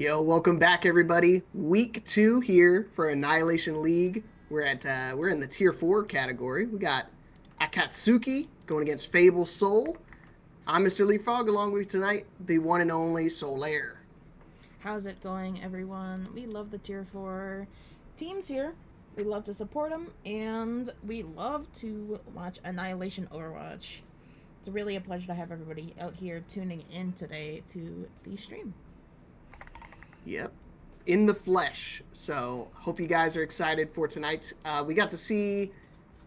Yo, welcome back, everybody. Week 2 here for Annihilation League. We're in the Tier 4 category. We got Akatsuki going against Fable Soul. I'm Mr. Leapfrog, along with tonight the one and only Solaire. How's it going, everyone? We love the Tier 4 teams here. We love to support them, and we love to watch Annihilation Overwatch. It's really a pleasure to have everybody out here tuning in today to the stream. Yep, in the flesh. So hope you guys are excited for tonight. We got to see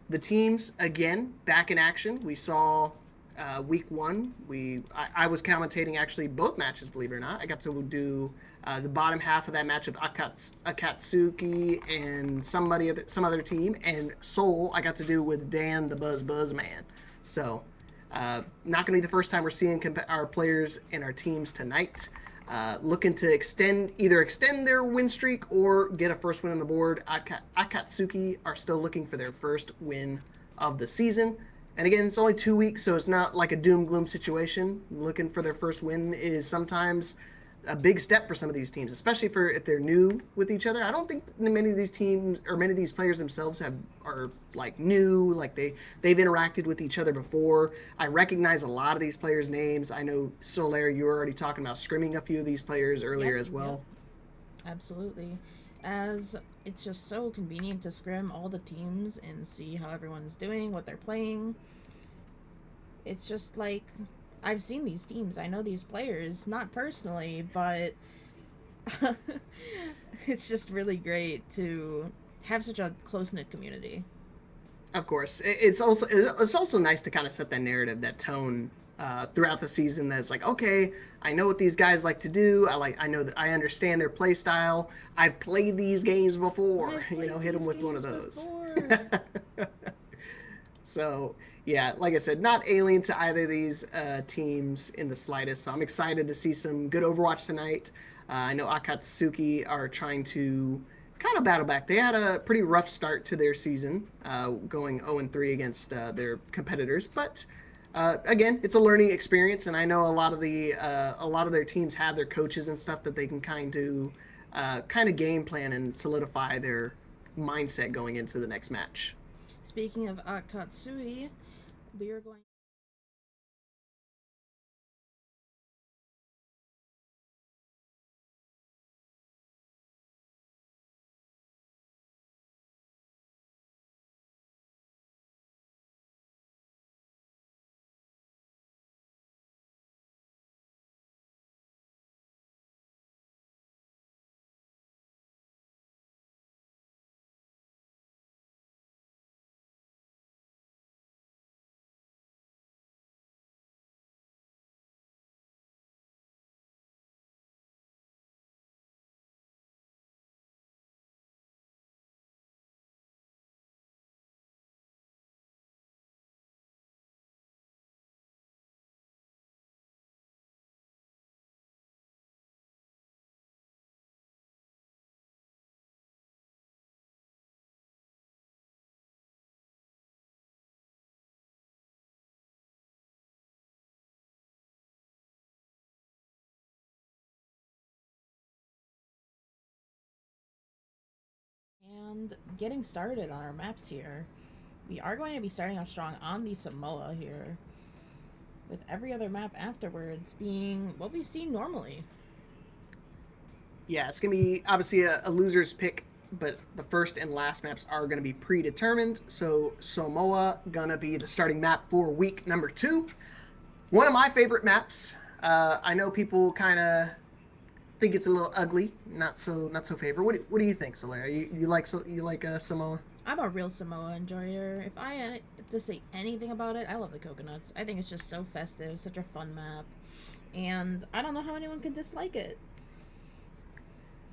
the teams again back in action. We saw week 1. I was commentating actually both matches, believe it or not. I got to do the bottom half of that match with Akatsuki and some other team, and Soul I got to do with Dan the Buzz Man. So not going to be the first time we're seeing our players and our teams tonight. Looking to extend their win streak or get a first win on the board. Akatsuki are still looking for their first win of the season. And again, it's only 2 weeks, so it's not like a doom gloom situation. Looking for their first win is sometimes a big step for some of these teams, especially if they're new with each other. I don't think many of these teams or many of these players themselves are like new, like they've interacted with each other before. I recognize a lot of these players' names. I know Solaire, you were already talking about scrimming a few of these players earlier Yep, as yep, well. absolutely. As it's just so convenient to scrim all the teams and see how everyone's doing, what they're playing. It's just like I've seen these teams, I know these players, not personally, but it's just really great to have such a close knit community. Of course, it's also nice to kind of set that narrative, that tone throughout the season. That's like, okay, I know what these guys like to do. I know that I understand their play style. I've played these games before. I've played Hit them these with one of games those. before. So yeah, like I said, not alien to either of these teams in the slightest. So I'm excited to see some good Overwatch tonight. I know Akatsuki are trying to kind of battle back. They had a pretty rough start to their season, going 0-3 against their competitors, but. Again, it's a learning experience, and I know a lot of their teams have their coaches and stuff that they can kind of game plan and solidify their mindset going into the next match. Speaking of Akatsuki, we are going. And getting started on our maps here. We are going to be starting off strong on the Samoa here, with every other map afterwards being what we've seen normally. Yeah, it's gonna be obviously a loser's pick, but the first and last maps are gonna be predetermined. So Samoa gonna be the starting map for week number 2. One of my favorite maps. I know people kind of think it's a little ugly, not so favorite. What do you think, Solaire? You like Samoa? I'm a real Samoa enjoyer. If I had to say anything about it, I love the coconuts. I think it's just so festive, such a fun map, and I don't know how anyone could dislike it.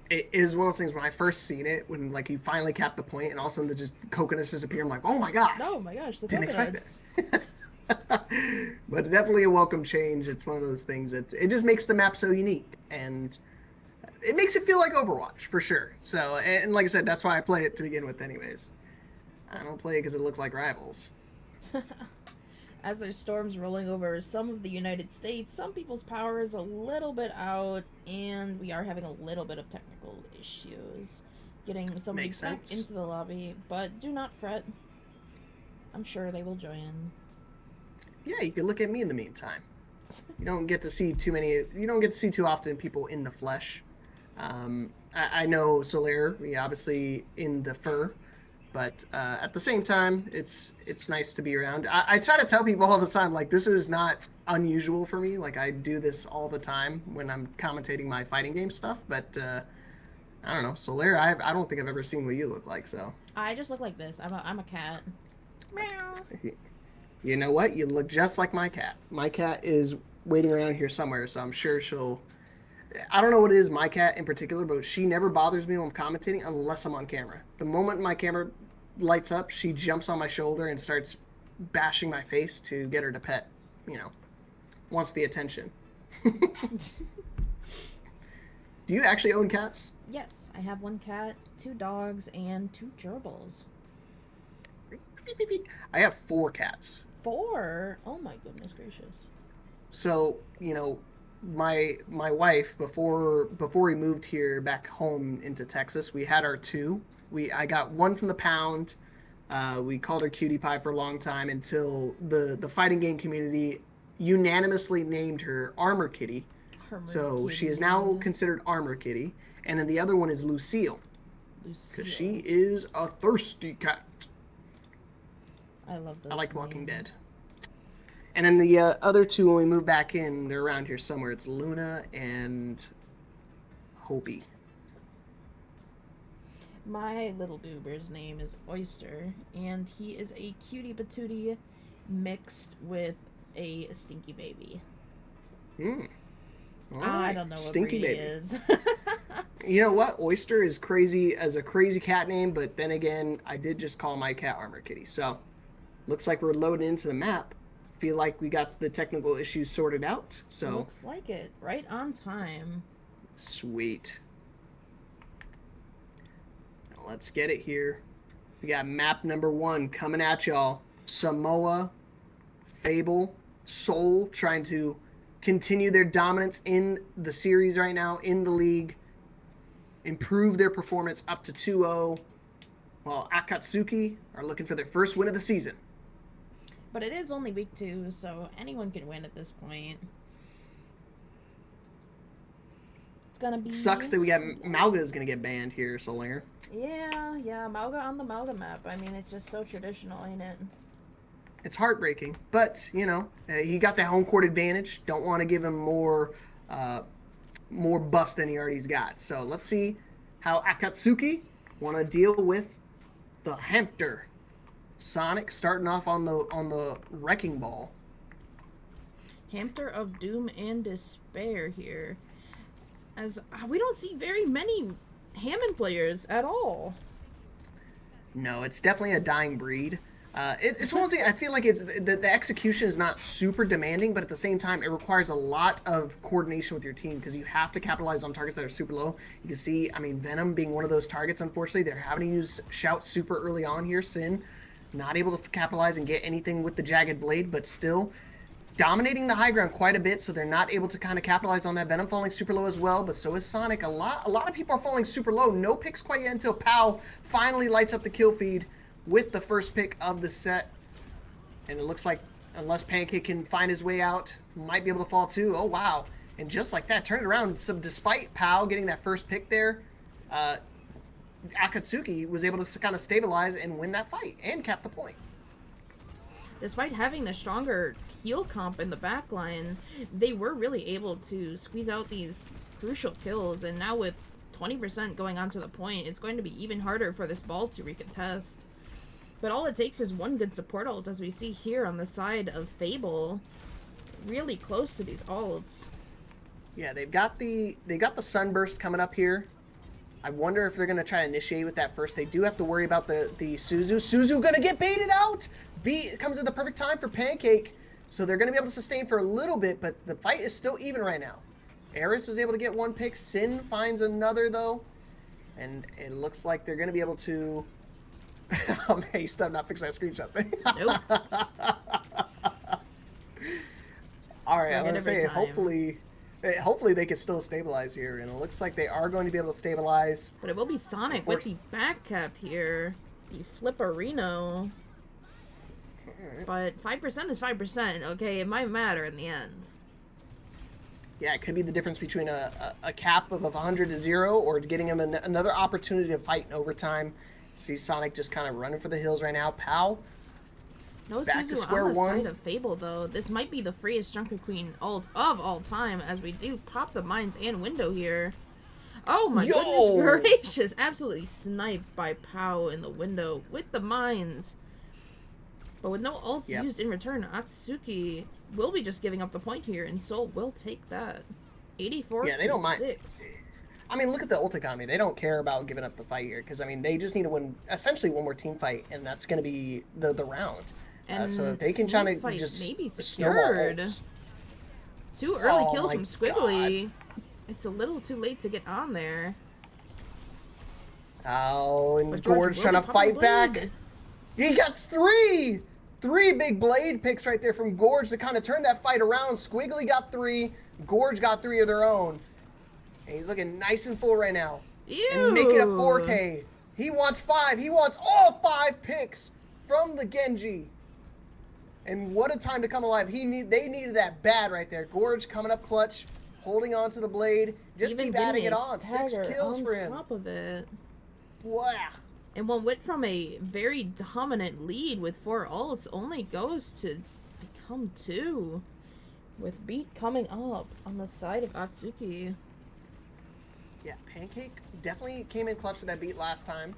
It is one of those things when I first seen it, when like you finally cap the point, and all of a sudden the coconuts disappear. I'm like, oh my gosh, Oh my gosh, the didn't expect coconuts! it. But definitely a welcome change. It's one of those things that it just makes the map so unique, and it makes it feel like Overwatch for sure. So, and like I said, that's why I play it to begin with, anyways. I don't play it because it looks like Rivals. as there's storms rolling over some of the United States, some people's power is a little bit out, and we are having a little bit of technical issues getting somebody Makes back sense. into the lobby. But do not fret. I'm sure they will join. Yeah, you can look at me in the meantime. You don't get to see too many. You don't get to see too often people in the flesh. I know Solaire, obviously in the fur, but at the same time, it's nice to be around. I try to tell people all the time, like, this is not unusual for me. Like, I do this all the time when I'm commentating my fighting game stuff. But I don't know, Solaire. I don't think I've ever seen what you look like. So I just look like this. I'm a cat. Meow. you know what? You look just like my cat. My cat is waiting around here somewhere, so I'm sure she'll. I don't know what it is, my cat in particular, but she never bothers me when I'm commentating unless I'm on camera. The moment my camera lights up, she jumps on my shoulder and starts bashing my face to get her to pet. Wants the attention. Do you actually own cats? Yes, I have one cat, 2 dogs, and 2 gerbils. I have 4 cats. 4? Oh my goodness gracious. So, my wife, before we moved here back home into Texas, we had our 2. I got one from the pound. We called her Cutie Pie for a long time until the fighting game community unanimously named her Armor Kitty. So she is now considered Armor Kitty. And then the other one is Lucille. Because she is a thirsty cat. I love those I like names. Walking Dead. And then the other 2, when we move back in, they're around here somewhere. It's Luna and Hopi. My little goober's name is Oyster, and he is a cutie patootie mixed with a stinky baby. I don't know what Stinky breed baby. he is. You know what? Oyster is crazy as a crazy cat name, but then again, I did just call my cat Armor Kitty. So, looks like we're loading into the map. Feel like we got the technical issues sorted out. So Looks like it. Right on time. Sweet. Now let's get it here. We got map number 1 coming at y'all. Samoa, Fable, Seoul trying to continue their dominance in the series right now, in the league. Improve their performance up to 2-0. While Akatsuki are looking for their first win of the season. But it is only week 2, so anyone can win at this point. It's gonna be... Sucks that we got Mauga is going to get banned here, Solaire. Yeah, Mauga on the Mauga map. I mean, it's just so traditional, ain't it? It's heartbreaking, but, he got that home court advantage. Don't want to give him more buffs than he already's got. So let's see how Akatsuki want to deal with the Hampter. Sonic starting off on the wrecking ball. Hampter of Doom and Despair here. As we don't see very many Hammond players at all. No, it's definitely a dying breed. It's one of those things, I feel like it's the execution is not super demanding, but at the same time, it requires a lot of coordination with your team because you have to capitalize on targets that are super low. You can see, Venom being one of those targets, unfortunately. They're having to use Shout super early on here. Sin not able to capitalize and get anything with the Jagged Blade, but still dominating the high ground quite a bit, so they're not able to kind of capitalize on that. Venom falling super low as well, but so is Sonic. A lot of people are falling super low. No picks quite yet until Pal finally lights up the kill feed with the first pick of the set. And it looks like, unless Pancake can find his way out, might be able to fall too. Oh, wow. And just like that, turn it around. So despite Pal getting that first pick there, Akatsuki was able to kind of stabilize and win that fight and cap the point. Despite having the stronger heal comp in the backline, they were really able to squeeze out these crucial kills, and now with 20% going onto the point, it's going to be even harder for this ball to recontest. But all it takes is one good support ult, as we see here on the side of Fable, really close to these ults. Yeah, they've got the Sunburst coming up here. I wonder if they're going to try to initiate with that first. They do have to worry about the Suzu. Suzu going to get baited out! B comes at the perfect time for Pancake. So they're going to be able to sustain for a little bit, but the fight is still even right now. Eris was able to get one pick. Sin finds another, though. And it looks like they're going to be able to... Oh, man, he's still not fixing that screenshot thing. Nope. All right, I'm Forget gonna every say time. hopefully they can still stabilize here, and it looks like they are going to be able to stabilize. But it will be Sonic with the back cap here. The Flipperino. But 5% is 5%, okay? It might matter in the end. Yeah, it could be the difference between a cap of 100 to 0 or getting him another opportunity to fight in overtime. See Sonic just kind of running for the hills right now. Pow. No Back to Suzu on square the one. side of Fable, though. This might be the freest Junker Queen ult of all time, as we do pop the mines and window here. Oh my goodness Yo! gracious! Absolutely sniped by Pow in the window with the mines. But with no ults used in return, Akatsuki will be just giving up the point here, and Soul will take that. 84 Yeah, they to don't mind. 6. I mean, look at the ult economy. They don't care about giving up the fight here because, I mean, they just need to win essentially one more team fight, and that's going to be the round. And So if they can try to just maybe snowball secured. ults. 2 early Oh kills my from Squiggly. God. It's a little too late to get on there. Oh, and But Gorge trying to fight back. He got 3! 3 big blade picks right there from Gorge to kind of turn that fight around. Squiggly got 3. Gorge got 3 of their own. And he's looking nice and full right now. Ew. And make it a 4K. He wants 5. He wants all 5 picks from the Genji. And what a time to come alive. They needed that bad right there. Gorge coming up clutch, holding on to the blade. Just Even keep adding it getting a on. 6 stagger kills on for him. top of it. Blah. And what went from a very dominant lead with 4 ults only goes to become 2. With beat coming up on the side of Akatsuki. Yeah, Pancake definitely came in clutch for that beat last time.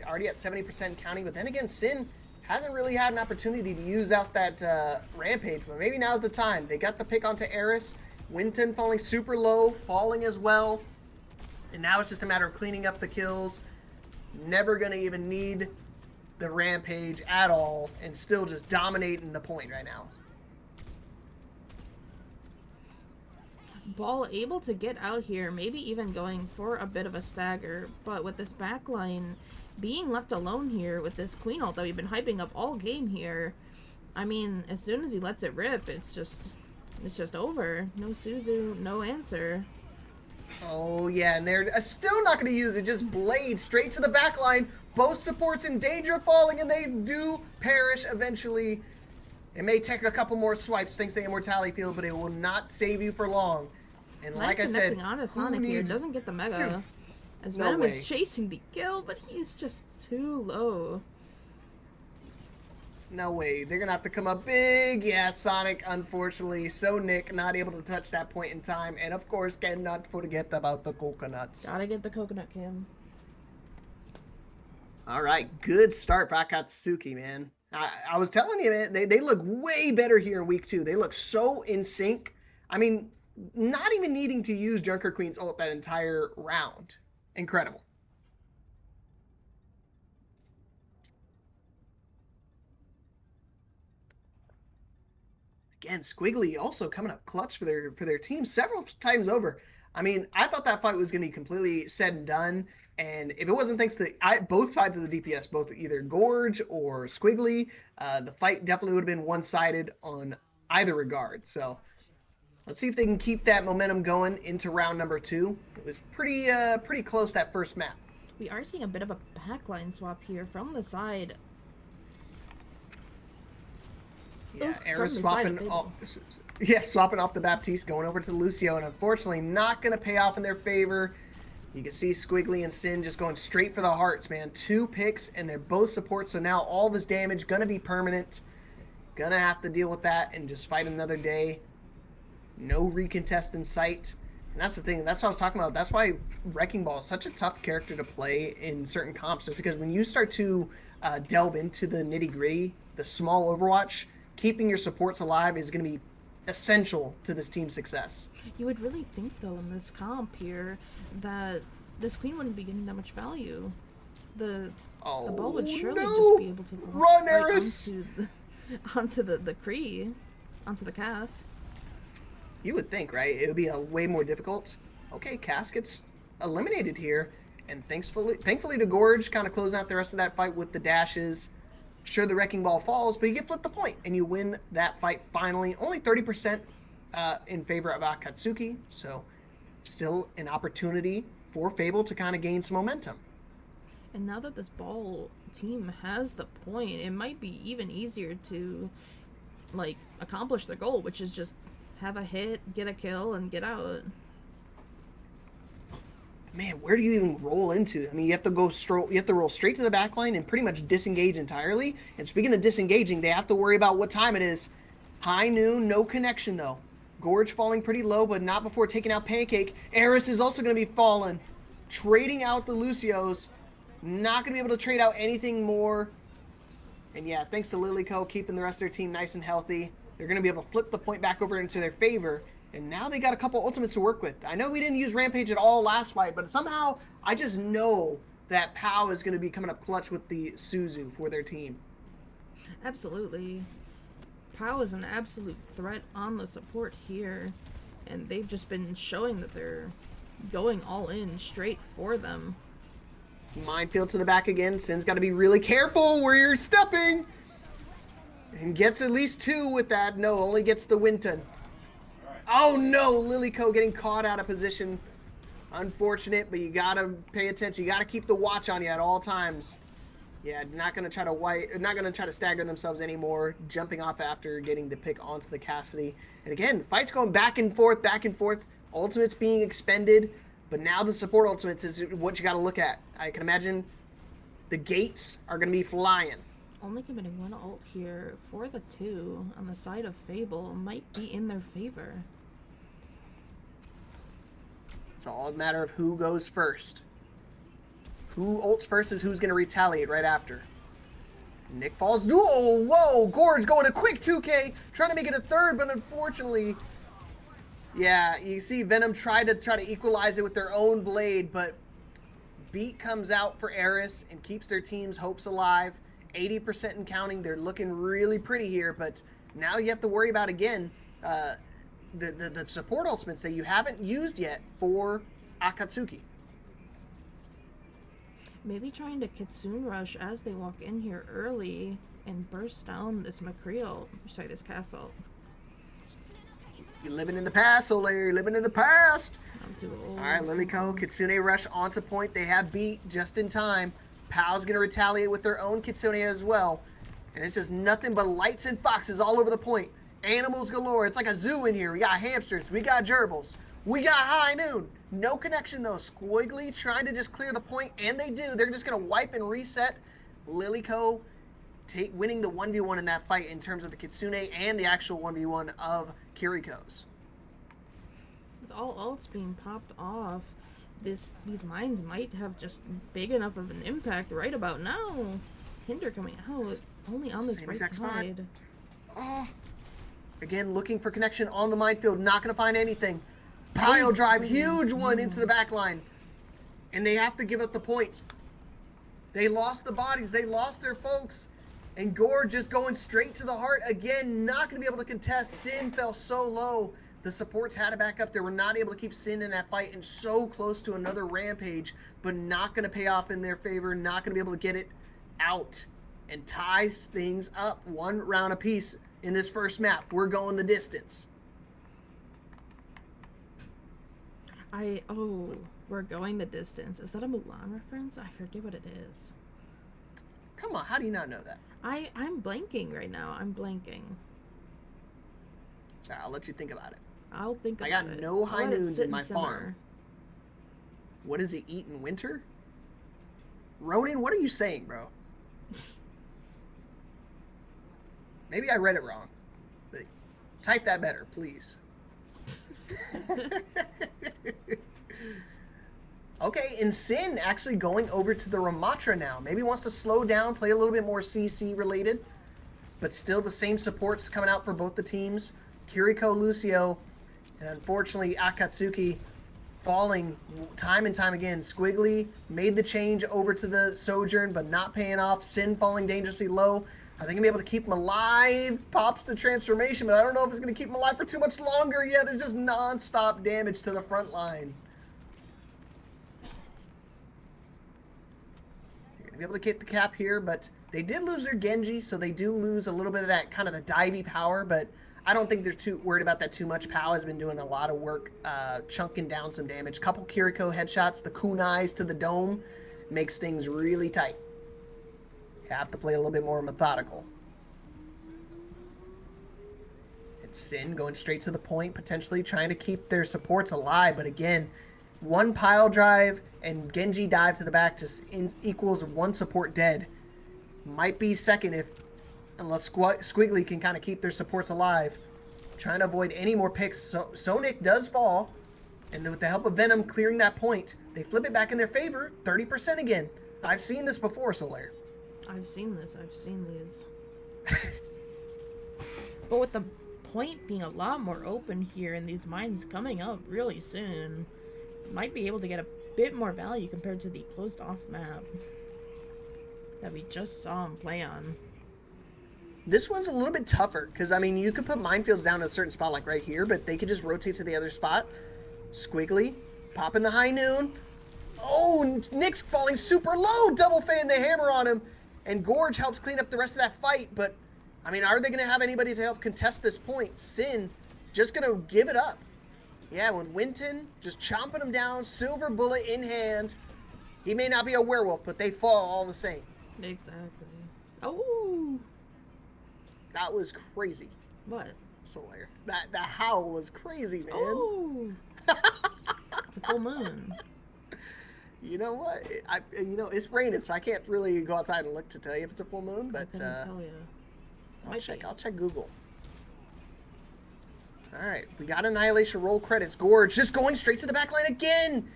Already at 70% counting, but then again, Sin hasn't really had an opportunity to use out that Rampage, but maybe now's the time. They got the pick onto Eris. Winton falling super low, falling as well. And now it's just a matter of cleaning up the kills. Never going to even need the Rampage at all, and still just dominating the point right now. Ball able to get out here, maybe even going for a bit of a stagger, but with this backline being left alone here with this Queen ult that we've been hyping up all game here, I mean, as soon as he lets it rip, it's just over. No Suzu, no answer. Oh yeah, and they're still not going to use it. Just blade straight to the back line. Both supports in danger of falling, and they do perish eventually. It may take a couple more swipes thanks to the immortality field, but it will not save you for long. And like I said, onto Sonic here doesn't get the mega. Dude, as no Venom way. is chasing the kill, but he's just too low. No way. They're going to have to come up big. Yeah, Sonic, unfortunately. So Nick, not able to touch that point in time. And of course, cannot forget about the coconuts. Gotta get the coconut cam. All right, good start for Akatsuki, man. I was telling you, man, they look way better here in week 2. They look so in sync. I mean, not even needing to use Junker Queen's ult that entire round. Incredible. Again, Squiggly also coming up clutch for their team several times over. I mean, I thought that fight was going to be completely said and done. And if it wasn't thanks to both sides of the DPS, both either Gorge or Squiggly, the fight definitely would have been one-sided on either regard. So let's see if they can keep that momentum going into round number 2. It was pretty close that first map. We are seeing a bit of a backline swap here from the side. Yeah, Eris swapping off the Baptiste, going over to Lucio, and unfortunately not going to pay off in their favor. You can see Squiggly and Sin just going straight for the hearts, man. 2 picks, and they're both supports, so now all this damage going to be permanent. Going to have to deal with that and just fight another day. No recontest in sight. And that's the thing. That's what I was talking about. That's why Wrecking Ball is such a tough character to play in certain comps. Just because when you start to delve into the nitty-gritty, the small Overwatch, keeping your supports alive is going to be essential to this team's success. You would really think, though, in this comp here, that this Queen wouldn't be getting that much value. The ball would surely just be able to run, right Eris! onto the Kree, onto the Cass. You would think, right? It would be way more difficult. Okay, Cass gets eliminated here, and thankfully to Gorge, kind of closing out the rest of that fight with the dashes. Sure, the Wrecking Ball falls, but you get flip the point, and you win that fight finally. Only 30% in favor of Akatsuki, so still an opportunity for Fable to kind of gain some momentum. And now that this ball team has the point, it might be even easier to, like, accomplish their goal, which is just have a hit, get a kill, and get out. Man, where do you even roll into? I mean, you have to roll straight to the back line and pretty much disengage entirely. And speaking of disengaging, they have to worry about what time it is. High noon, no connection though. Gorge falling pretty low, but not before taking out Pancake. Eris is also going to be falling. Trading out the Lucios. Not going to be able to trade out anything more. And yeah, thanks to Lilyco keeping the rest of their team nice and healthy. They're going to be able to flip the point back over into their favor. And now they got a couple ultimates to work with. I know we didn't use Rampage at all last fight, but somehow I just know that Pow is going to be coming up clutch with the Suzu for their team. Absolutely. Pow is an absolute threat on the support here. And they've just been showing that they're going all in straight for them. Minefield to the back again. Sin's got to be really careful where you're stepping. And gets at least 2 with that. No, only gets the Winton. Oh no, Lilyco getting caught out of position. Unfortunate, but you gotta pay attention. You gotta keep the watch on you at all times. Yeah, not gonna try to stagger themselves anymore. Jumping off after getting the pick onto the Cassidy. And again, fight's going back and forth, back and forth. Ultimates being expended, but now the support ultimates is what you gotta look at. I can imagine the gates are gonna be flying. Only committing 1 ult here for the 2 on the side of Fable might be in their favor. It's all a matter of who goes first. Who ults first is who's going to retaliate right after. Nick falls. Oh, whoa! Gorge going a quick 2K, trying to make it a third, but unfortunately, yeah, you see Venom try to equalize it with their own blade, but Beat comes out for Eris and keeps their team's hopes alive. 80% and counting. They're looking really pretty here, but now you have to worry about again the support ultimates that you haven't used yet for Akatsuki. Maybe trying to Kitsune Rush as they walk in here early and burst down this this castle. You're living in the past, Olaire. You're living in the past. I'm too old. All right, Lilyco, Kitsune Rush onto point. They have Beat just in time. Pow's going to retaliate with their own Kitsune as well. And it's just nothing but lights and foxes all over the point. Animals galore. It's like a zoo in here. We got hamsters. We got gerbils. We got High Noon. No connection, though. Squiggly trying to just clear the point, and they do. They're just going to wipe and reset. Lilyco winning the 1v1 in that fight in terms of the Kitsune and the actual 1v1 of Kiriko's. With all ults being popped off, these mines might have just big enough of an impact right about now. Tinder coming out only on this right side. Oh. Again, looking for connection on the minefield. Not going to find anything. Pile drive. Huge one into the back line. And they have to give up the point. They lost the bodies. They lost their folks. And Gore just going straight to the heart. Again, not going to be able to contest. Sin fell so low. The supports had to back up. They were not able to keep Sin in that fight. And so close to another Rampage. But not going to pay off in their favor. Not going to be able to get it out. And ties things up 1 round apiece. In this first map, we're going the distance. We're going the distance. Is that a Mulan reference? I forget what it is. Come on, how do you not know that? I'm blanking right now. I'm blanking. Sorry, I'll let you think about it. I'll think about it. I got no High Noons in my farm. What does it eat in winter? Ronan, what are you saying, bro? Maybe I read it wrong. But type that better, please. Okay, and Sin actually going over to the Ramatra now. Maybe wants to slow down, play a little bit more CC related. But still the same supports coming out for both the teams. Kiriko, Lucio, and unfortunately Akatsuki falling time and time again. Squiggly made the change over to the Sojourn, but not paying off. Sin falling dangerously low. Are they going to be able to keep him alive? Pops the transformation, but I don't know if it's going to keep him alive for too much longer. Yeah, there's just non-stop damage to the front line. They're going to be able to kick the cap here, but they did lose their Genji, so they do lose a little bit of that kind of the divey power, but I don't think they're too worried about that too much. Pao has been doing a lot of work chunking down some damage. Couple Kiriko headshots, the kunais to the dome makes things really tight. You have to play a little bit more methodical. It's Sin going straight to the point, potentially trying to keep their supports alive, but again, one pile drive and Genji dive to the back just equals one support dead. Might be second unless Squiggly can kind of keep their supports alive. Trying to avoid any more picks. So Nick does fall. And with the help of Venom clearing that point, they flip it back in their favor. 30% again. I've seen this before, Solaire. I've seen this. I've seen these. But with the point being a lot more open here and these mines coming up really soon, might be able to get a bit more value compared to the closed off map that we just saw him play on. This one's a little bit tougher, because, I mean, you could put minefields down in a certain spot like right here, but they could just rotate to the other spot. Squiggly, popping the high noon. Oh, Nick's falling super low. Double fan the hammer on him. And Gorge helps clean up the rest of that fight, but, I mean, are they going to have anybody to help contest this point? Sin just going to give it up. Yeah, with Winton just chomping him down, silver bullet in hand. He may not be a werewolf, but they fall all the same. Exactly. Oh! That was crazy. What? Solaire. The howl was crazy, man. Oh! It's a full moon. You know what? It's raining, so I can't really go outside and look to tell you if it's a full moon, but I couldn't tell you. I'll check Google. All right, we got Annihilation roll credits. Gorge just going straight to the back line again.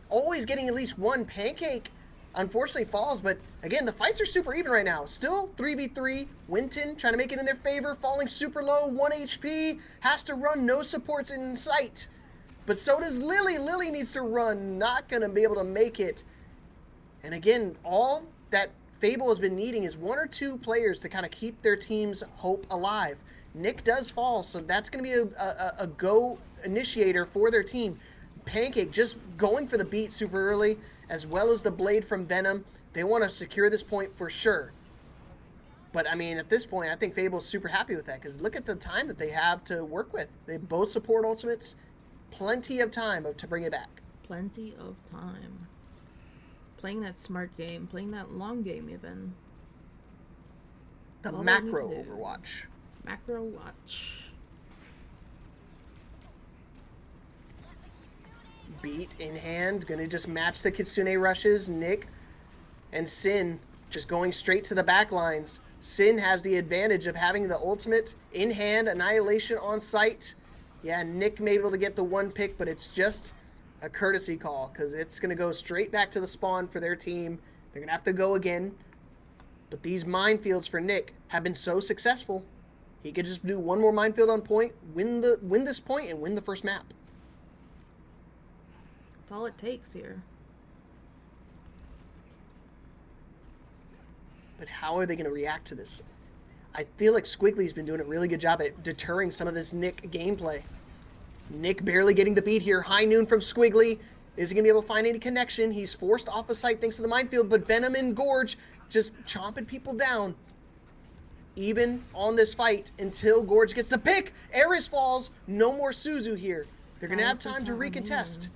Always getting at least one. Pancake unfortunately falls, but again, the fights are super even right now. Still 3v3. Winton trying to make it in their favor, falling super low, 1 HP. Has to run, no supports in sight. But so does Lily. Lily needs to run, not going to be able to make it. And again, all that Fable has been needing is 1 or 2 players to kind of keep their team's hope alive. Nick does fall, so that's going to be a go initiator for their team. Pancake just going for the beat super early, as well as the blade from Venom. They want to secure this point for sure. But, I mean, at this point, I think Fable's super happy with that, because look at the time that they have to work with. They both support ultimates. Plenty of time to bring it back. Plenty of time. Playing that smart game, playing that long game even. The macro Overwatch. Macro watch. Beat in hand, gonna just match the Kitsune rushes. Nick and Sin just going straight to the back lines. Sin has the advantage of having the ultimate in hand, Annihilation on sight. Yeah, Nick may be able to get the 1 pick, but it's just a courtesy call, because it's gonna go straight back to the spawn for their team. They're gonna have to go again. But these minefields for Nick have been so successful. He could just do 1 more minefield on point, win this point, and win the first map. That's all it takes here. But how are they going to react to this? I feel like Squiggly's been doing a really good job at deterring some of this Nick gameplay. Nick barely getting the beat here. High noon from Squiggly. Is he going to be able to find any connection? He's forced off of sight thanks to the minefield, but Venom and Gorge just chomping people down. Even on this fight until Gorge gets the pick. Eris falls. No more Suzu here. They're going to have time to recontest.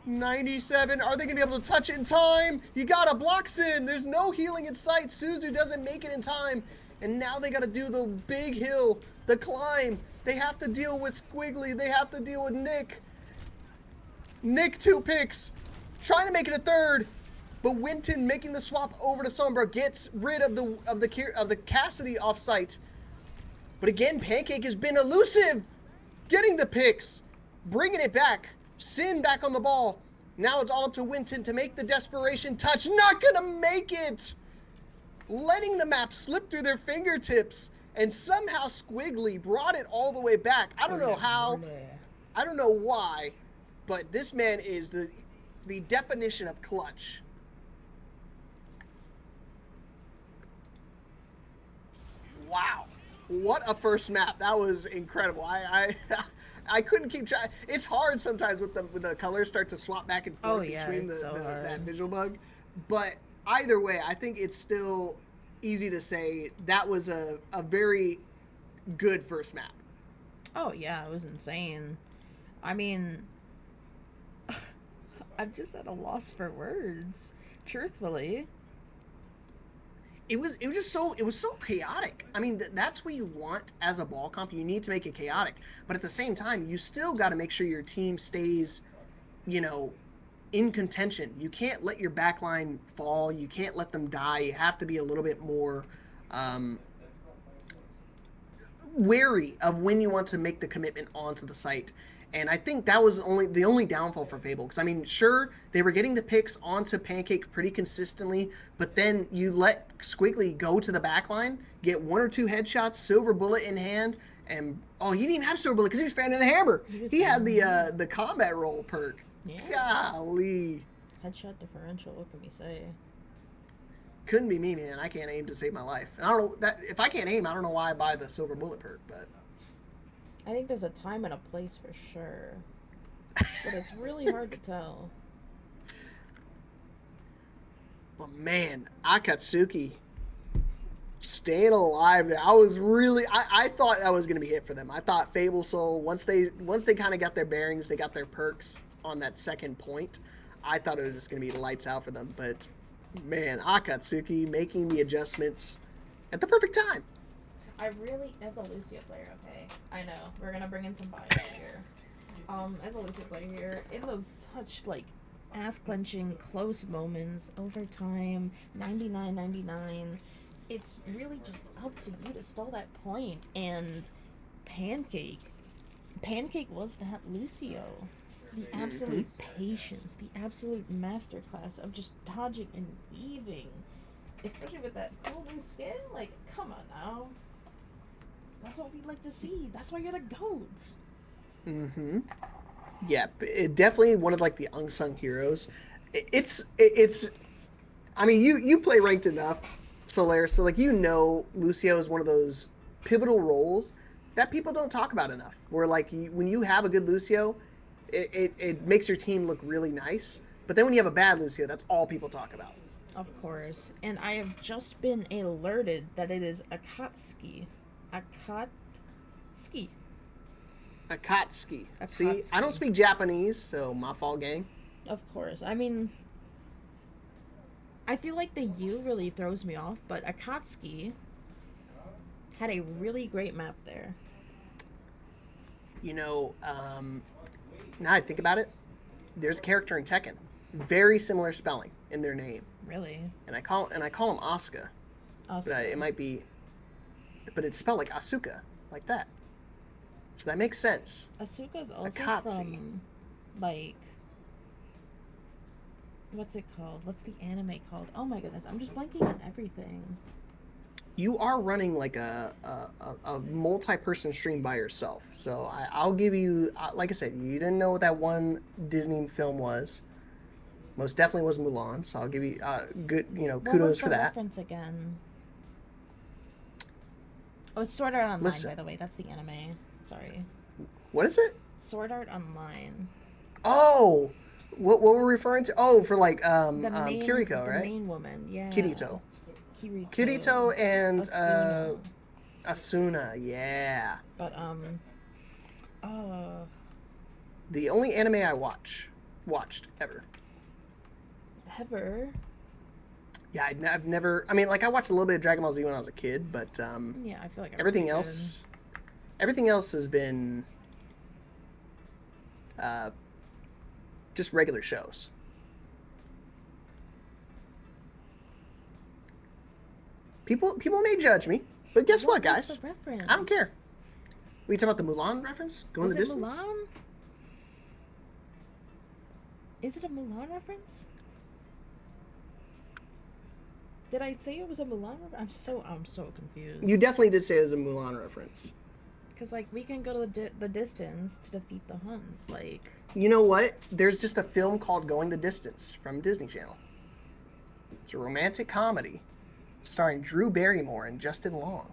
97. Are they going to be able to touch it in time? You got to block Sin. There's no healing in sight. Suzu doesn't make it in time. And now they got to do the big hill, the climb. They have to deal with Squiggly. They have to deal with Nick. Nick 2 picks. Trying to make it a third. But Winton making the swap over to Sombra gets rid of the Cassidy offsite. But again, Pancake has been elusive. Getting the picks. Bringing it back. Sin back on the ball. Now it's all up to Winton to make the desperation touch. Not gonna make it. Letting the map slip through their fingertips. And somehow Squiggly brought it all the way back. I don't know how. I don't know why. But this man is the definition of clutch. Wow. What a first map. That was incredible. I couldn't keep track. It's hard sometimes with the colors start to swap back and forth between that visual bug. But either way, I think it's still easy to say that was a very good first map. Oh yeah, it was insane. I mean, I'm just at a loss for words. Truthfully. It was so chaotic. I mean, that's what you want as a ball comp. You need to make it chaotic, but at the same time, you still got to make sure your team stays, you know, in contention. You can't let your backline fall. You can't let them die. You have to be a little bit more um, wary of when you want to make the commitment onto the site. And I think that was the only downfall for Fable. Because I mean, sure, they were getting the picks onto Pancake pretty consistently, but then you let Squiggly go to the backline, get one or two headshots, silver bullet in hand, and oh, he didn't even have silver bullet because he was fanning the hammer. He had the combat roll perk. Yeah. Golly. Headshot differential. What can we say? Couldn't be me, man. I can't aim to save my life. And I don't know that if I can't aim, I don't know why I buy the silver bullet perk, but I think there's a time and a place for sure, but it's really hard to tell. But man, Akatsuki staying alive there. I thought that was gonna be it for them. I thought Fable Soul once they kind of got their bearings, they got their perks on that second point. I thought it was just gonna be lights out for them. But man, Akatsuki making the adjustments at the perfect time. I really, as a Lucio player, okay, I know we're gonna bring in some bias here. As a Lucio player here, in those such like ass-clenching close moments, overtime, 99-99, it's really just up to you to stall that point. And Pancake, Pancake was that Lucio. The absolute patience, the absolute masterclass of just dodging and weaving, especially with that cool new skin. Like, come on now. That's what we'd like to see. That's why you're the GOAT. Mm-hmm. Yeah, definitely one of like the unsung heroes. It's. I mean, you play ranked enough, Solaire, so like Lucio is one of those pivotal roles that people don't talk about enough. Where like when you have a good Lucio, it makes your team look really nice. But then when you have a bad Lucio, that's all people talk about. Of course. And I have just been alerted that it is Akatsuki. Akatsuki. Akatsuki. See, I don't speak Japanese, so my fault, gang. Of course. I mean, I feel like the U really throws me off, but Akatsuki had a really great map there. You know, now I think about it, there's a character in Tekken, very similar spelling in their name. Really? And I call him Asuka. Asuka. But it might be, but it's spelled like Asuka, like that. So that makes sense. Asuka's also Akatsuki. from, like, what's it called? What's the anime called? Oh my goodness, I'm just blanking on everything. You are running like a multi-person stream by yourself. So I'll give you, like I said, you didn't know what that one Disney film was. Most definitely was Mulan. So I'll give you good, kudos for that. What was the reference again? Oh, it's Sword Art Online, Listen. by the way. That's the anime. Sorry. What is it? Sword Art Online. Oh, what were we referring to? Oh, for like the Kiriko, right? The main woman, yeah. Kirito. Kirito and Asuna. Asuna, yeah. But The only anime I watched ever. Yeah, I've never. I mean, like I watched a little bit of Dragon Ball Z when I was a kid, but yeah, I feel like everything else has been just regular shows. People may judge me, but guess what, guys? The reference? I don't care. We talking about the Mulan reference? Going the distance? Mulan? Is it a Mulan reference? Did I say it was a Mulan reference? I'm so confused. You definitely did say it was a Mulan reference. Because, like, we can go to the distance to defeat the Huns, like... You know what? There's just a film called Going the Distance from Disney Channel. It's a romantic comedy starring Drew Barrymore and Justin Long.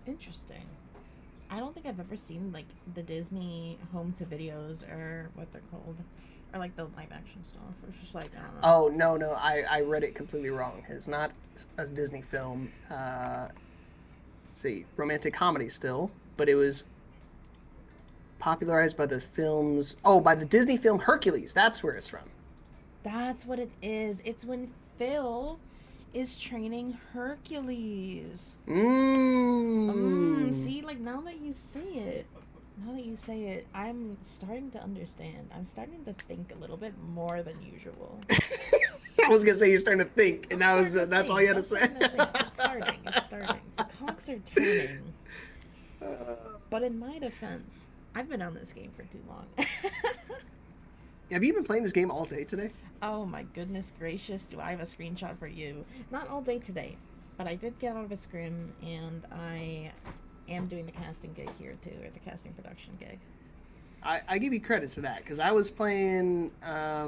Interesting. I don't think I've ever seen, like, the Disney home-to-videos, or what they're called. Or like the live action stuff. It's just like, I don't know. Oh, no, I read it completely wrong. It's not a Disney film. Let's see, romantic comedy still, but it was popularized by the films. Oh, by the Disney film Hercules. That's where it's from. That's what it is. It's when Phil is training Hercules. Mmm. See, like now that you say it, I'm starting to understand. I'm starting to think a little bit more than usual. I was gonna say you're starting to think, and I'm that was starting to that's all think. you had I'm to say. starting to think. It's starting. The cogs are turning. But in my defense, I've been on this game for too long. Have you been playing this game all day today? Oh my goodness gracious, do I have a screenshot for you? Not all day today, but I did get out of a scrim, and I am doing the casting gig here too, or the casting production gig. I give you credit to that because I was playing. I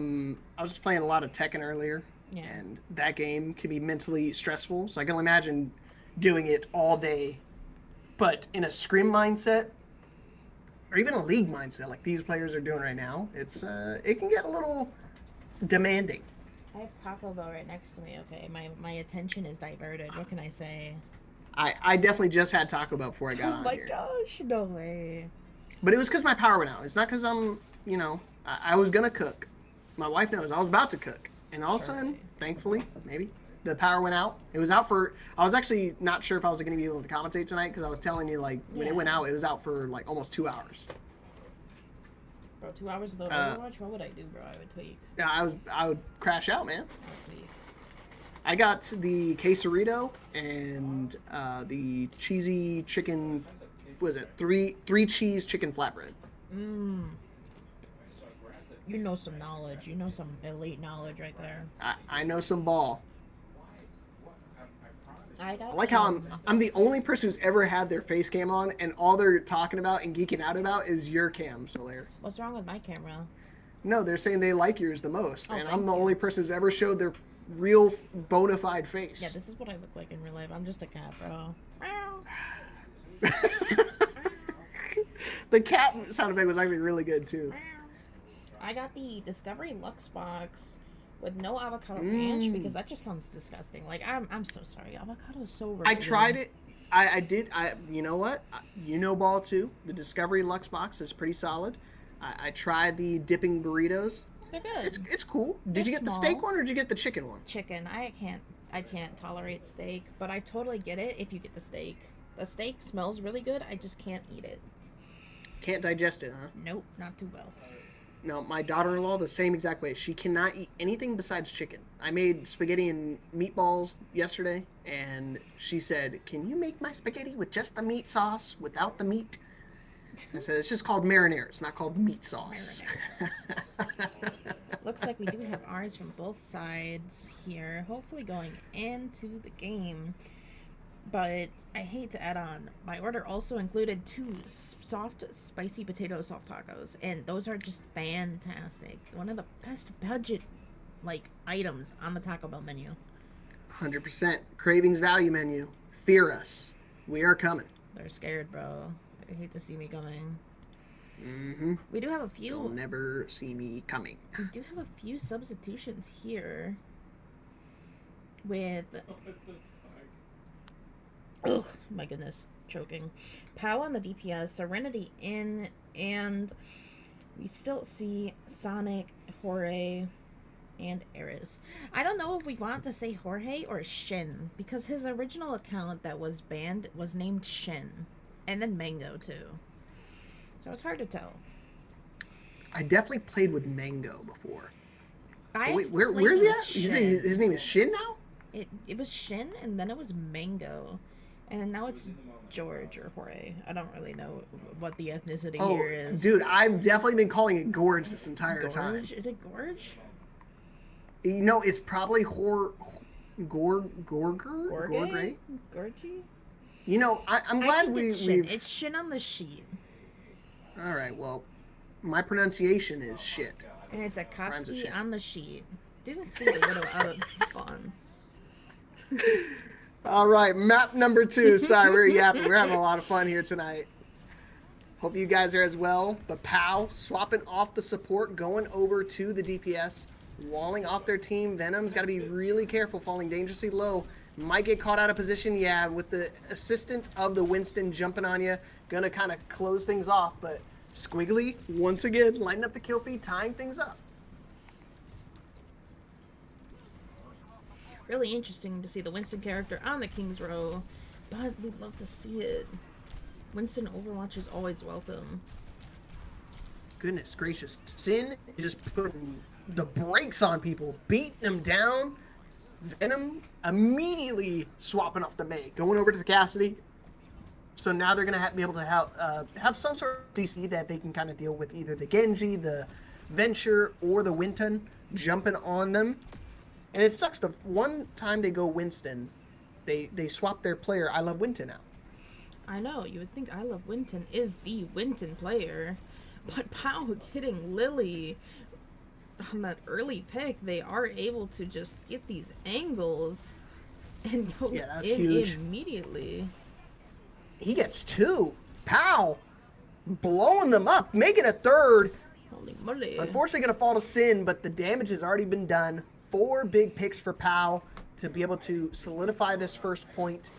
was just playing a lot of Tekken earlier, Yeah. and that game can be mentally stressful. So I can only imagine doing it all day, but in a scrim mindset, or even a league mindset like these players are doing right now. It's it can get a little demanding. I have Taco Bell right next to me, okay? My attention is diverted. What can I say? I definitely just had Taco Bell before I got Oh on my here. gosh, no way. But it was because my power went out. It's not because I was going to cook. My wife knows I was about to cook. And all of a sudden, thankfully, maybe, the power went out. It was out for, I was actually not sure if I was going to be able to commentate tonight because I was telling you, like, when it went out, it was out for, like, almost 2 hours. Bro, 2 hours of the Overwatch? What would I do, bro? I would tweak. Yeah, I would crash out, man. I would tweak. I got the quesarito and the cheesy chicken, what is it, three cheese chicken flatbread. Mmm. You know some knowledge. You know some elite knowledge right there. I know some ball. I like how I'm the only person who's ever had their face cam on, and all they're talking about and geeking out about is your cam, Solaire. What's wrong with my camera? No, they're saying they like yours the most, Oh, and thank I'm the you. only person who's ever showed their real bona fide face. Yeah, this is what I look like in real life. I'm just a cat, bro. The cat sound effect was actually really good too. I got the Discovery Lux box with no avocado ranch because that just sounds disgusting. Like I'm so sorry. Avocado is so. I tried it. I did. You know what? You know ball too. The Discovery Lux box is pretty solid. I tried the dipping burritos. They're good. It's cool. Did you get the steak one or did you get the chicken one? Chicken. I can't tolerate steak, but I totally get it if you get the steak. The steak smells really good. I just can't eat it. Can't digest it, huh? Nope, not too well. No, my daughter-in-law the same exact way. She cannot eat anything besides chicken. I made spaghetti and meatballs yesterday, and she said, "Can you make my spaghetti with just the meat sauce, without the meat?" I said, "It's just called marinara. It's not called meat sauce." Looks like we do have ours from both sides here, hopefully going into the game. But I hate to add on, my order also included 2 soft, spicy potato soft tacos, and those are just fantastic. One of the best budget, items on the Taco Bell menu. 100%. Cravings value menu. Fear us. We are coming. They're scared, bro. They hate to see me coming. Mm-hmm. We do have a few. You'll never see me coming. We do have a few substitutions here. With. Ugh, my goodness, choking. Pow on the DPS, Serenity in, and we still see Sonic, Jorge, and Ares. I don't know if we want to say Jorge or Shin, because his original account that was banned was named Shin, and then Mango too. So it's hard to tell. I definitely played with Mango before. Wait, where is he at? His name is Shin now? It was Shin, and then it was Mango. And now it's George or Jorge. I don't really know what the ethnicity here is. Dude, I've definitely been calling it Gorge this entire time. Is it Gorge? You know, it's probably Gorgray? Gorgie? You know, I'm glad we've... we've... It's Shin on the sheet. Alright, well, my pronunciation is shit. And it's Akatsuki on the sheet. Dude, see the little out of spawn. All right, map number 2. Sorry, we're yapping. We're having a lot of fun here tonight. Hope you guys are as well. But Pow swapping off the support, going over to the DPS, walling off their team. Venom's got to be really careful, falling dangerously low. Might get caught out of position, yeah, with the assistance of the Winston jumping on you. Gonna kind of close things off, but Squiggly, once again, lighting up the kill feed, tying things up. Really interesting to see the Winston character on the King's Row, but we'd love to see it. Winston Overwatch is always welcome. Goodness gracious. Sin is just putting the brakes on people, beating them down. Venom immediately swapping off the May, going over to the Cassidy. So now they're going to be able to have some sort of DC that they can kind of deal with either the Genji, the Venture, or the Winton jumping on them. And it sucks. The one time they go Winston, they swap their player I Love Winton out. I know. You would think I Love Winton is the Winton player. But Pow hitting Lily on that early pick, they are able to just get these angles and go in huge. Immediately. He gets 2. Pow! Blowing them up, making a 3rd. Holy moly. Unfortunately going to fall to Sin, but the damage has already been done. 4 big picks for Pow to be able to solidify this first point.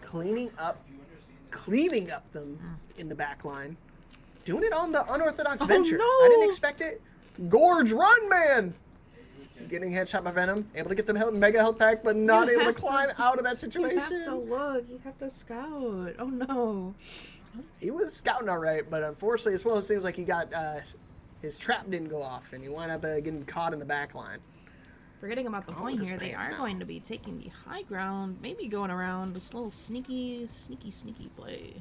Cleaving up them in the back line. Doing it on the unorthodox Venture. No. I didn't expect it. Gorge, run, man! Getting headshot by Venom. Able to get the mega health pack, but not able to climb out of that situation. You have to look. You have to scout. Oh, no. He was scouting all right, but unfortunately, it's one of those things like he got... his trap didn't go off, and he wound up getting caught in the back line. Forgetting about the point here, they are going to be taking the high ground, maybe going around this little sneaky play.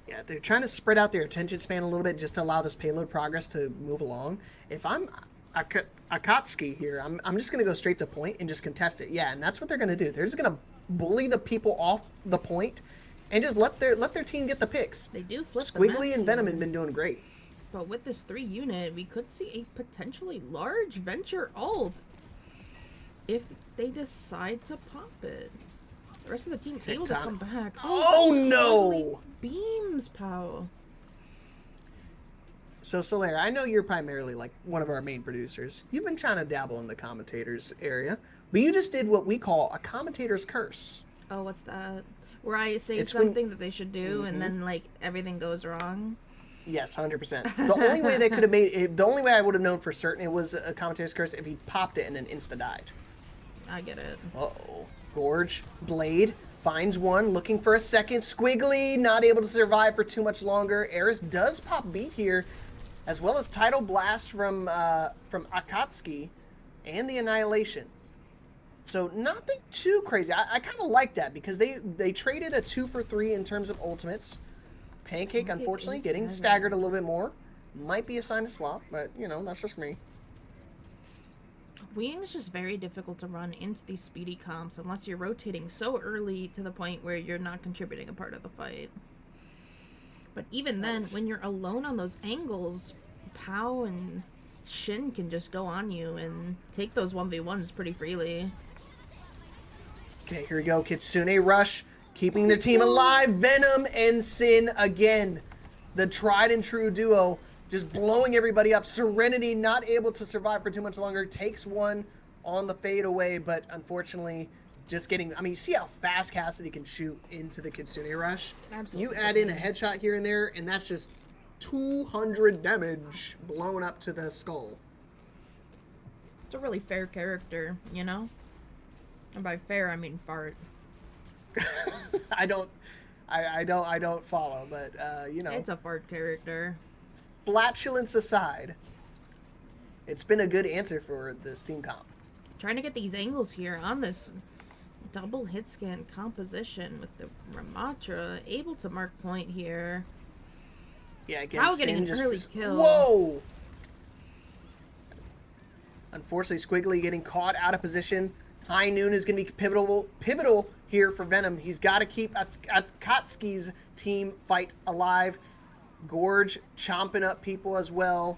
Yeah, they're trying to spread out their attention span a little bit just to allow this payload progress to move along. If I'm Akatsuki here, I'm just going to go straight to point and just contest it. Yeah, and that's what they're going to do. They're just going to bully the people off the point and just let their team get the picks. They do flip Squiggly and Venom have been doing great. But with this 3 unit, we could see a potentially large Venture ult if they decide to pop it. The rest of the team able to come back. Oh no! Beams, Pow. So Solaire, I know you're primarily like one of our main producers. You've been trying to dabble in the commentators area, but you just did what we call a commentator's curse. Oh, what's that? Where I say something that they should do, and then like everything goes wrong. Yes, 100%. The only way they could have made it, the only way I would have known for certain it was a commentator's curse if he popped it and then insta died. I get it. Uh-oh. Gorge, Blade, finds one, looking for a second. Squiggly, not able to survive for too much longer. Eris does pop beat here, as well as Tidal Blast from Akatsuki and the Annihilation. So nothing too crazy. I kind of like that because they traded a 2 for 3 in terms of ultimates. Pancake, unfortunately, getting staggered a little bit more. Might be a sign to swap, but, you know, that's just me. Wing is just very difficult to run into these speedy comps unless you're rotating so early to the point where you're not contributing a part of the fight. But even then, when you're alone on those angles, Pow and Shin can just go on you and take those 1v1s pretty freely. Okay, here we go. Kitsune Rush. Keeping their team alive, Venom and Sin again. The tried and true duo just blowing everybody up. Serenity not able to survive for too much longer. Takes one on the fade away, but unfortunately just getting... I mean, you see how fast Cassidy can shoot into the Kitsune Rush? Absolutely. You add in a headshot here and there, and that's just 200 damage blown up to the skull. It's a really fair character, you know? And by fair, I mean fart. I don't follow, but you know, it's a fart character. Flatulence aside, it's been a good answer for this team comp. Trying to get these angles here on this double hit scan composition with the Ramatra able to mark point here. Yeah, again, Pow getting an early kill. Whoa! Unfortunately, Squiggly getting caught out of position. High Noon is going to be pivotal here for Venom. He's got to keep Akatsuki's team fight alive. Gorge chomping up people as well.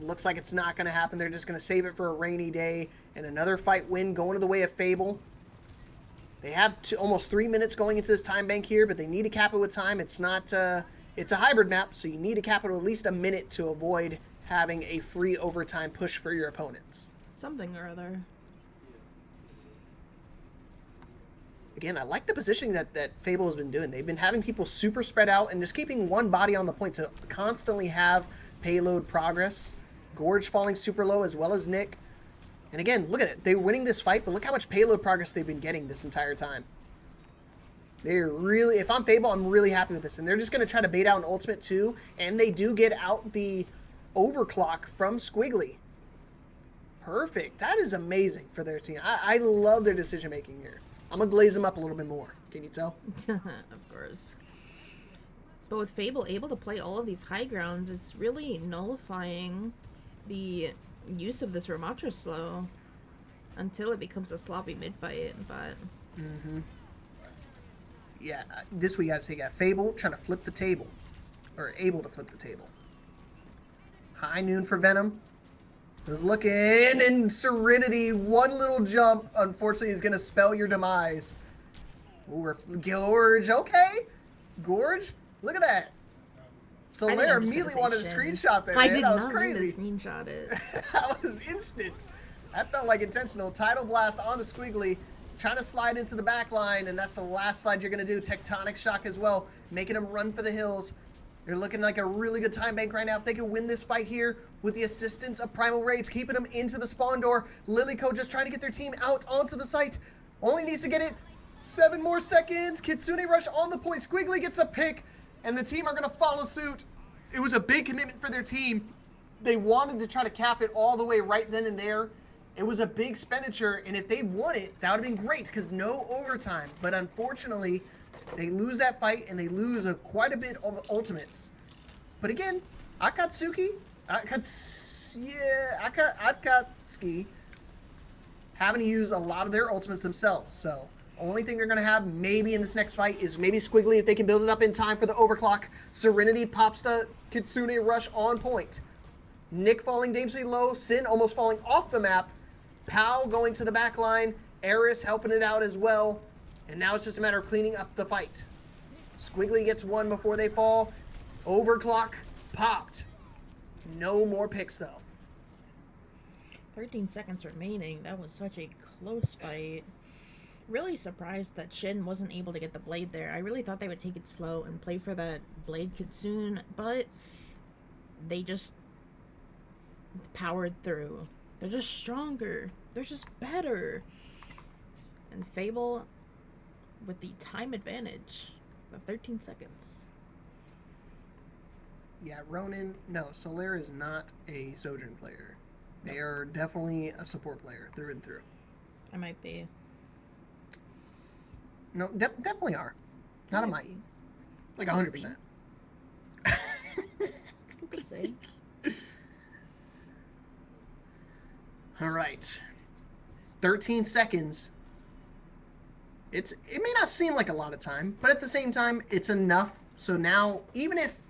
Looks like it's not going to happen. They're just going to save it for a rainy day. And another fight win going to the way of Fable. They have almost 3 minutes going into this time bank here, but they need to cap it with time. It's not. It's a hybrid map, so you need to cap it at least a minute to avoid having a free overtime push for your opponents. Something or other. Again, I like the positioning that Fable has been doing. They've been having people super spread out and just keeping one body on the point to constantly have payload progress. Gorge falling super low as well as Nick. And again, look at it. They're winning this fight, but look how much payload progress they've been getting this entire time. They're really, if I'm Fable, I'm really happy with this. And they're just going to try to bait out an ultimate too. And they do get out the overclock from Squiggly. Perfect. That is amazing for their team. I love their decision making here. I'm going to glaze them up a little bit more. Can you tell? Of course. But with Fable able to play all of these high grounds, it's really nullifying the use of this Ramatra slow until it becomes a sloppy mid-fight, but... Yeah, this we got to take out. Fable trying to flip the table. Or able to flip the table. High noon for Venom. Was looking, and Serenity, one little jump, unfortunately, is going to spell your demise. Ooh, Gorge, okay. Gorge, look at that. Solaire immediately wanted to screenshot that, man. That was crazy. I did not screenshot it. That was instant. That felt like intentional. Tidal Blast onto Squiggly, trying to slide into the back line, and that's the last slide you're going to do. Tectonic Shock as well, making them run for the hills. They're looking like a really good time bank right now. If they can win this fight here with the assistance of Primal Rage, keeping them into the spawn door. Lilyco just trying to get their team out onto the site. Only needs to get it 7 more seconds. Kitsune Rush on the point. Squiggly gets the pick, and the team are going to follow suit. It was a big commitment for their team. They wanted to try to cap it all the way right then and there. It was a big expenditure, and if they won it, that would have been great because no overtime. But unfortunately, they lose that fight, and they lose quite a bit of ultimates. But again, Akatsuki, having to use a lot of their ultimates themselves. So only thing they're going to have maybe in this next fight is maybe Squiggly if they can build it up in time for the overclock. Serenity pops the Kitsune Rush on point. Nick falling dangerously low. Sin almost falling off the map. Pow going to the back line. Eris helping it out as well. And now it's just a matter of cleaning up the fight. Squiggly gets one before they fall. Overclock popped. No more picks, though. 13 seconds remaining. That was such a close fight. Really surprised that Shin wasn't able to get the blade there. I really thought they would take it slow and play for that blade Kitsune, but they just powered through. They're just stronger. They're just better. And Fable with the time advantage. The 13 seconds. Yeah, Ronin, no, Solaire is not a Sojourn player. They are definitely a support player through and through. I might be. No, definitely are. Not a might. Like 100%. Who could say? All right. 13 seconds. It may not seem like a lot of time, but at the same time, it's enough. So now, even if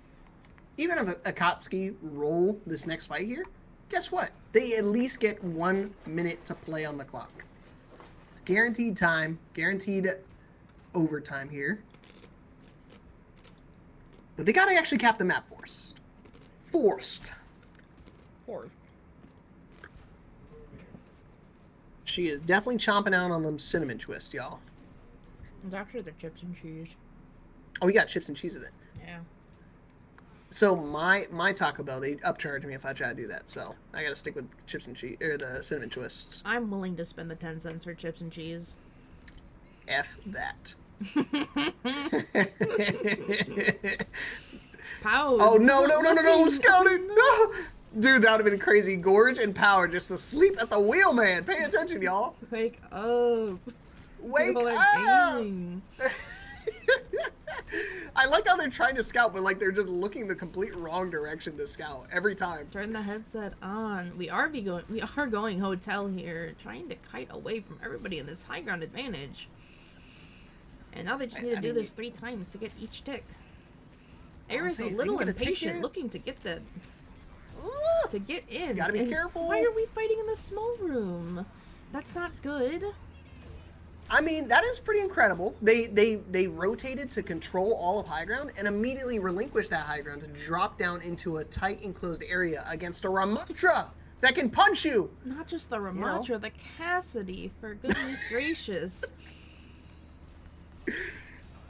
Akatsuki roll this next fight here, guess what? They at least get 1 minute to play on the clock. Guaranteed time, guaranteed overtime here. But they gotta actually cap the map forced. She is definitely chomping out on them cinnamon twists, y'all. It's actually the chips and cheese. Oh, we got chips and cheese with it. Yeah. So my Taco Bell, they upcharge me if I try to do that. So I gotta stick with chips and cheese or the cinnamon twists. I'm willing to spend the 10 cents for chips and cheese. F that. Pause. Oh no! Scouting! No! Dude, that would have been crazy. Gorge and Power just asleep at the wheel, man. Pay attention, y'all. Wake up. Wake People are up! gaming. I like how they're trying to scout, but like they're just looking the complete wrong direction to scout every time. Turn the headset on. We are going hotel here, trying to kite away from everybody in this high ground advantage. And now they just need to do this 3 times to get each tick. Ares a little impatient, looking to get in. Gotta be careful. Why are we fighting in the small room? That's not good. I mean, that is pretty incredible. They rotated to control all of high ground and immediately relinquished that high ground to drop down into a tight enclosed area against a Ramatra that can punch you. Not just the You know? Ramatra, the Cassidy, for goodness gracious.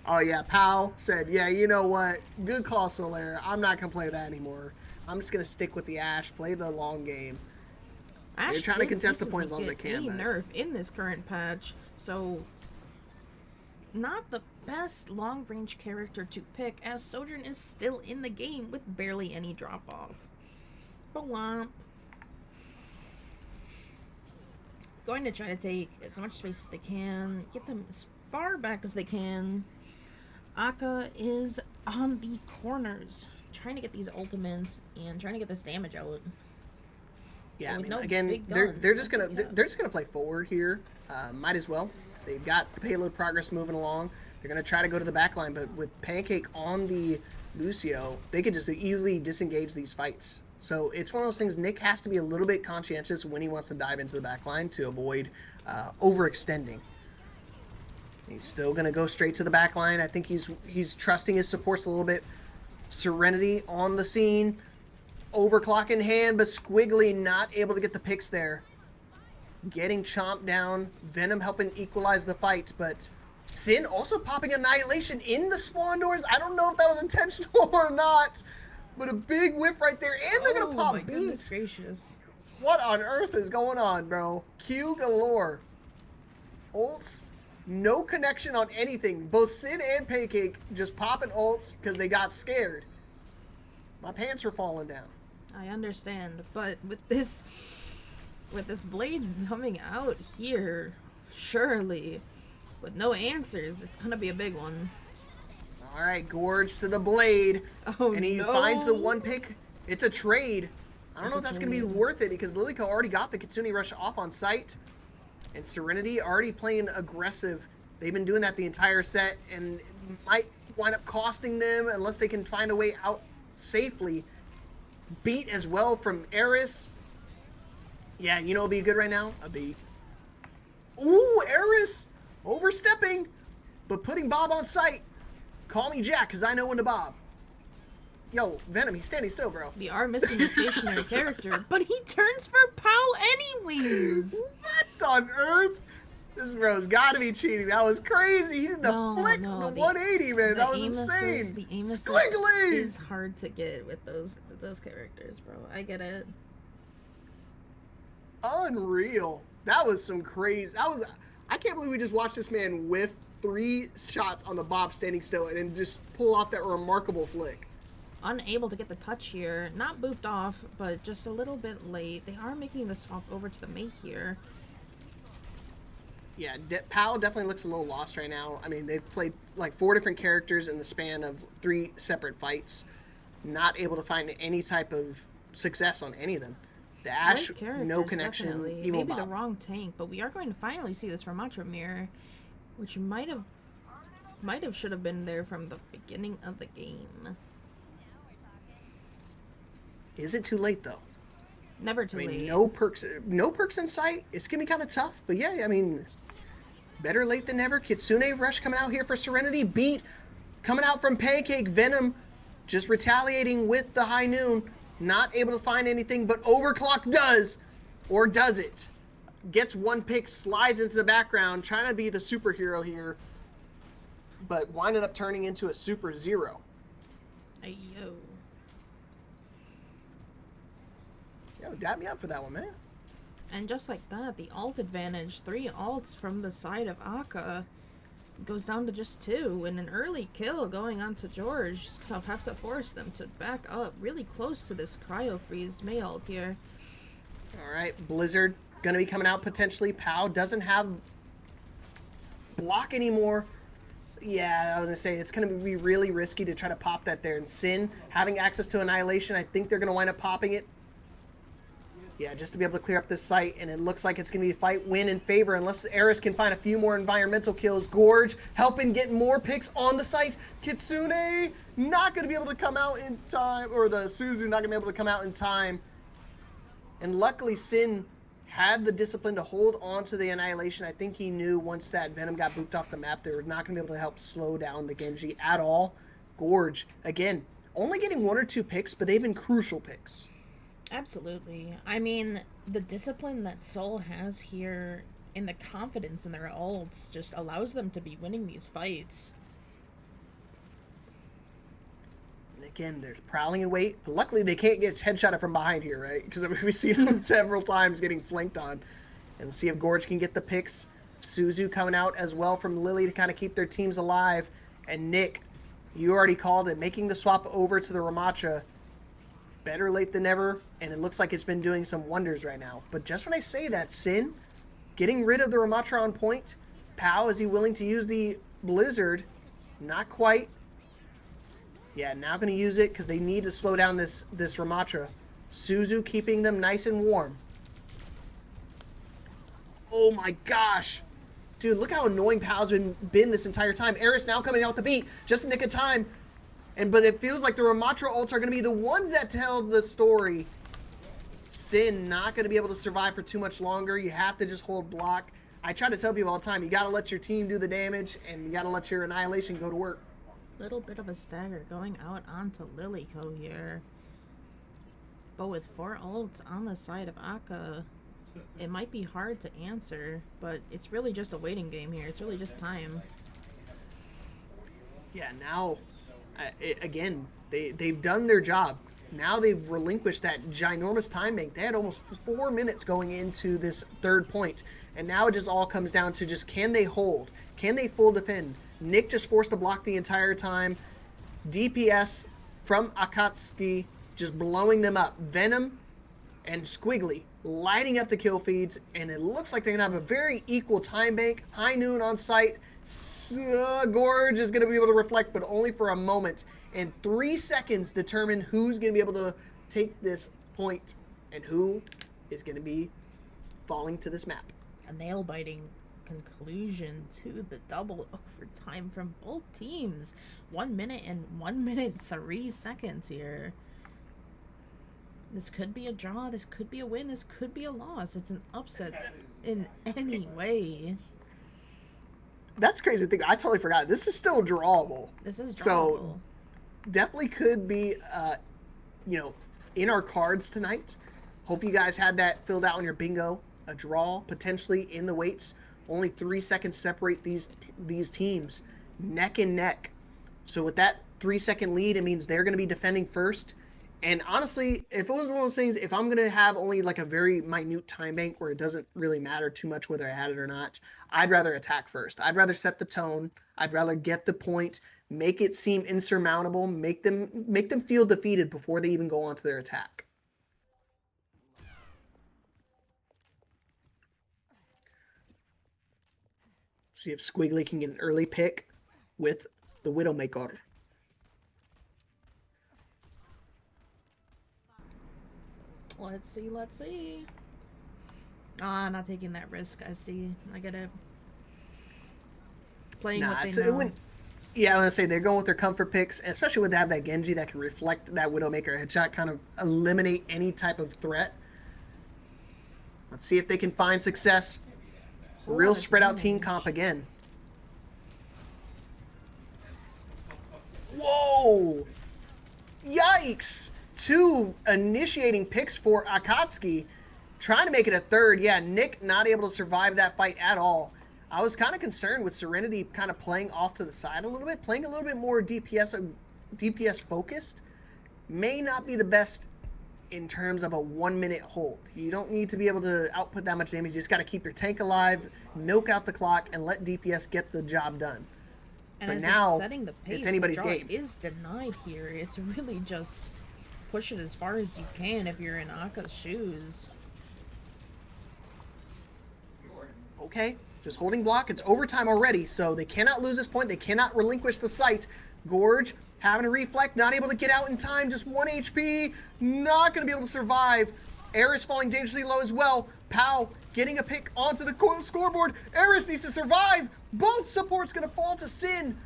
Oh yeah, Pal said, yeah, you know what? Good call, Solaire. I'm not gonna play that anymore. I'm just gonna stick with the Ashe, play the long game. Ash They're trying to did contest the point as recently long as they get can. a But nerf in this current patch, so not the best long-range character to pick, as Sojourn is still in the game with barely any drop-off. Bwomp. Going to try to take as much space as they can, get them as far back as they can. Akka is on the corners, trying to get these ultimates and trying to get this damage out. yeah, I with mean, no again, big they're guns, just no gonna big they're just gonna play forward here. Might as well. They've got the payload progress moving along. They're gonna try to go to the back line, but with Pancake on the Lucio, they could just easily disengage these fights. So it's one of those things. Nick has to be a little bit conscientious when he wants to dive into the back line to avoid overextending. He's still gonna go straight to the back line. I think he's trusting his supports a little bit. Serenity on the scene. Overclock in hand, but Squiggly not able to get the picks there. Getting chomped down. Venom helping equalize the fight, but Sin also popping Annihilation in the spawn doors. I don't know if that was intentional or not, but a big whiff right there, and they're gonna pop my goodness beats. gracious. What on earth is going on, bro? Q galore. Ults, no connection on anything. Both Sin and Pancake just popping ults because they got scared. My pants are falling down. I understand, but with this blade coming out here, surely, with no answers, it's gonna be a big one. All right, Gorge to the blade. Oh, and he no. finds the one pick. It's a trade. I don't know if that's going to be trade. worth it because Liliko already got the Kitsune Rush off on site. And Serenity already playing aggressive. They've been doing that the entire set and might wind up costing them unless they can find a way out safely. Beat as well from Eris. Yeah, you know what'll be good right now? A beat. Ooh, Eris overstepping, but putting Bob on site. Call me Jack, because I know when to bob. Yo, Venom, he's standing still, bro. We are missing a stationary character, but he turns for Pow anyways. What on earth? This bro's gotta be cheating. That was crazy. He did the flick, the 180, man. That was insane. The aim assist Squiggly! is hard to get with those characters, bro. I get it. Unreal. That was some crazy. I can't believe we just watched this man whiff 3 shots on the Bob standing still and then just pull off that remarkable flick. Unable to get the touch here. Not booped off, but just a little bit late. They are making the swap over to the Mei here. Yeah, Pal definitely looks a little lost right now. I mean, they've played like 4 different characters in the span of 3 separate fights. Not able to find any type of success on any of them. The Ashe, no connection. Definitely. Evil Maybe Bob. the wrong tank, but we are going to finally see this Ramatra mirror, which might have should have been there from the beginning of the game. Is it too late though? Never too I mean, late. no perks in sight. It's gonna be kind of tough, but yeah, I mean, better late than never. Kitsune Rush coming out here for Serenity. Beat coming out from Pancake. Venom just retaliating with the high noon. Not able to find anything, but Overclock does, or does it? Gets one pick, slides into the background, trying to be the superhero here, but winded up turning into a Super Zero. Ayo. Yo, dap me up for that one, man. And just like that, the ult advantage, 3 ults from the side of Akka, goes down to just 2, and an early kill going on to George. Just gonna have to force them to back up really close to this cryo freeze Mei ult here. All right, Blizzard gonna be coming out potentially. Pow doesn't have block anymore. Yeah, I was gonna say it's gonna be really risky to try to pop that there. And Sin having access to Annihilation, I think they're gonna wind up popping it. Yeah, just to be able to clear up this site, and it looks like it's going to be a fight win in favor unless Eris can find a few more environmental kills. Gorge helping get more picks on the site. Kitsune not going to be able to come out in time, or the Suzu not going to be able to come out in time. And luckily Sin had the discipline to hold on to the Annihilation. I think he knew once that Venom got booped off the map, they were not going to be able to help slow down the Genji at all. Gorge, again, only getting 1 or 2 picks, but they've been crucial picks. Absolutely. I mean, the discipline that Soul has here and the confidence in their ults just allows them to be winning these fights. And again, there's prowling in wait. But luckily, they can't get headshotted from behind here, right? Because I mean, we've seen them several times getting flanked on. And see if Gorge can get the picks. Suzu coming out as well from Lily to kind of keep their teams alive. And Nick, you already called it, making the swap over to the Ramattra. Better late than never, and it looks like it's been doing some wonders right now. But just when I say that, Sin, getting rid of the Ramattra on point. Pow, is he willing to use the Blizzard? Not quite. Yeah, now going to use it because they need to slow down this Ramattra. Suzu keeping them nice and warm. Oh my gosh. Dude, look how annoying Pow's been this entire time. Eris now coming out the beat, just in the nick of time. But it feels like the Ramattra ults are going to be the ones that tell the story. Sin not going to be able to survive for too much longer. You have to just hold block. I try to tell people all the time, you got to let your team do the damage, and you got to let your Annihilation go to work. Little bit of a stagger going out onto Lilyco here. But with 4 ults on the side of Akka, it might be hard to answer, but it's really just a waiting game here. It's really just time. Yeah, now... again, they've done their job. Now they've relinquished that ginormous time bank. They had almost 4 minutes going into this 3rd point. And now it just all comes down to just, can they hold? Can they full defend? Nick just forced to block the entire time. DPS from Akatsuki just blowing them up. Venom and Squiggly lighting up the kill feeds. And it looks like they're going to have a very equal time bank. High noon on site. Gorge is going to be able to reflect, but only for a moment. And 3 seconds determine who's going to be able to take this point and who is going to be falling to this map. A nail-biting conclusion to the double overtime from both teams. 1 minute and 1 minute 3 seconds here. This could be a draw. This could be a win. This could be a loss. It's an upset in any way. That's crazy thing. I totally forgot. This is still drawable. This is drawable. So definitely could be, in our cards tonight. Hope you guys had that filled out on your bingo. A draw potentially in the weights. Only 3 seconds separate these teams, neck and neck. So with that 3 second lead, it means they're going to be defending first. And honestly, if it was one of those things, if I'm going to have only like a very minute time bank where it doesn't really matter too much whether I had it or not, I'd rather attack first. I'd rather set the tone. I'd rather get the point, make it seem insurmountable, make them feel defeated before they even go on to their attack. See if Squiggly can get an early pick with the Widowmaker. Let's see. Ah, not taking that risk. I see. I get it. Playing what they know. Yeah, I want to say they're going with their comfort picks, especially when they have that Genji that can reflect that Widowmaker headshot, kind of eliminate any type of threat. Let's see if they can find success. Real spread out team comp again. Whoa! Yikes! 2 initiating picks for Akatsuki. Trying to make it a 3rd. Yeah, Nick not able to survive that fight at all. I was kind of concerned with Serenity kind of playing off to the side a little bit, playing a little bit more DPS focused. May not be the best in terms of a 1 minute hold. You don't need to be able to output that much damage. You just got to keep your tank alive, milk out the clock, and let DPS get the job done. And but as now, setting the pace, it's anybody's the draw game. Is denied here. It's really just push it as far as you can if you're in Akka's shoes. Okay, just holding block. It's overtime already, so they cannot lose this point. They cannot relinquish the site. Gorge having to reflect, not able to get out in time. Just 1 HP, not going to be able to survive. Eris falling dangerously low as well. Pow getting a pick onto the scoreboard. Eris needs to survive. Both supports going to fall to Sin.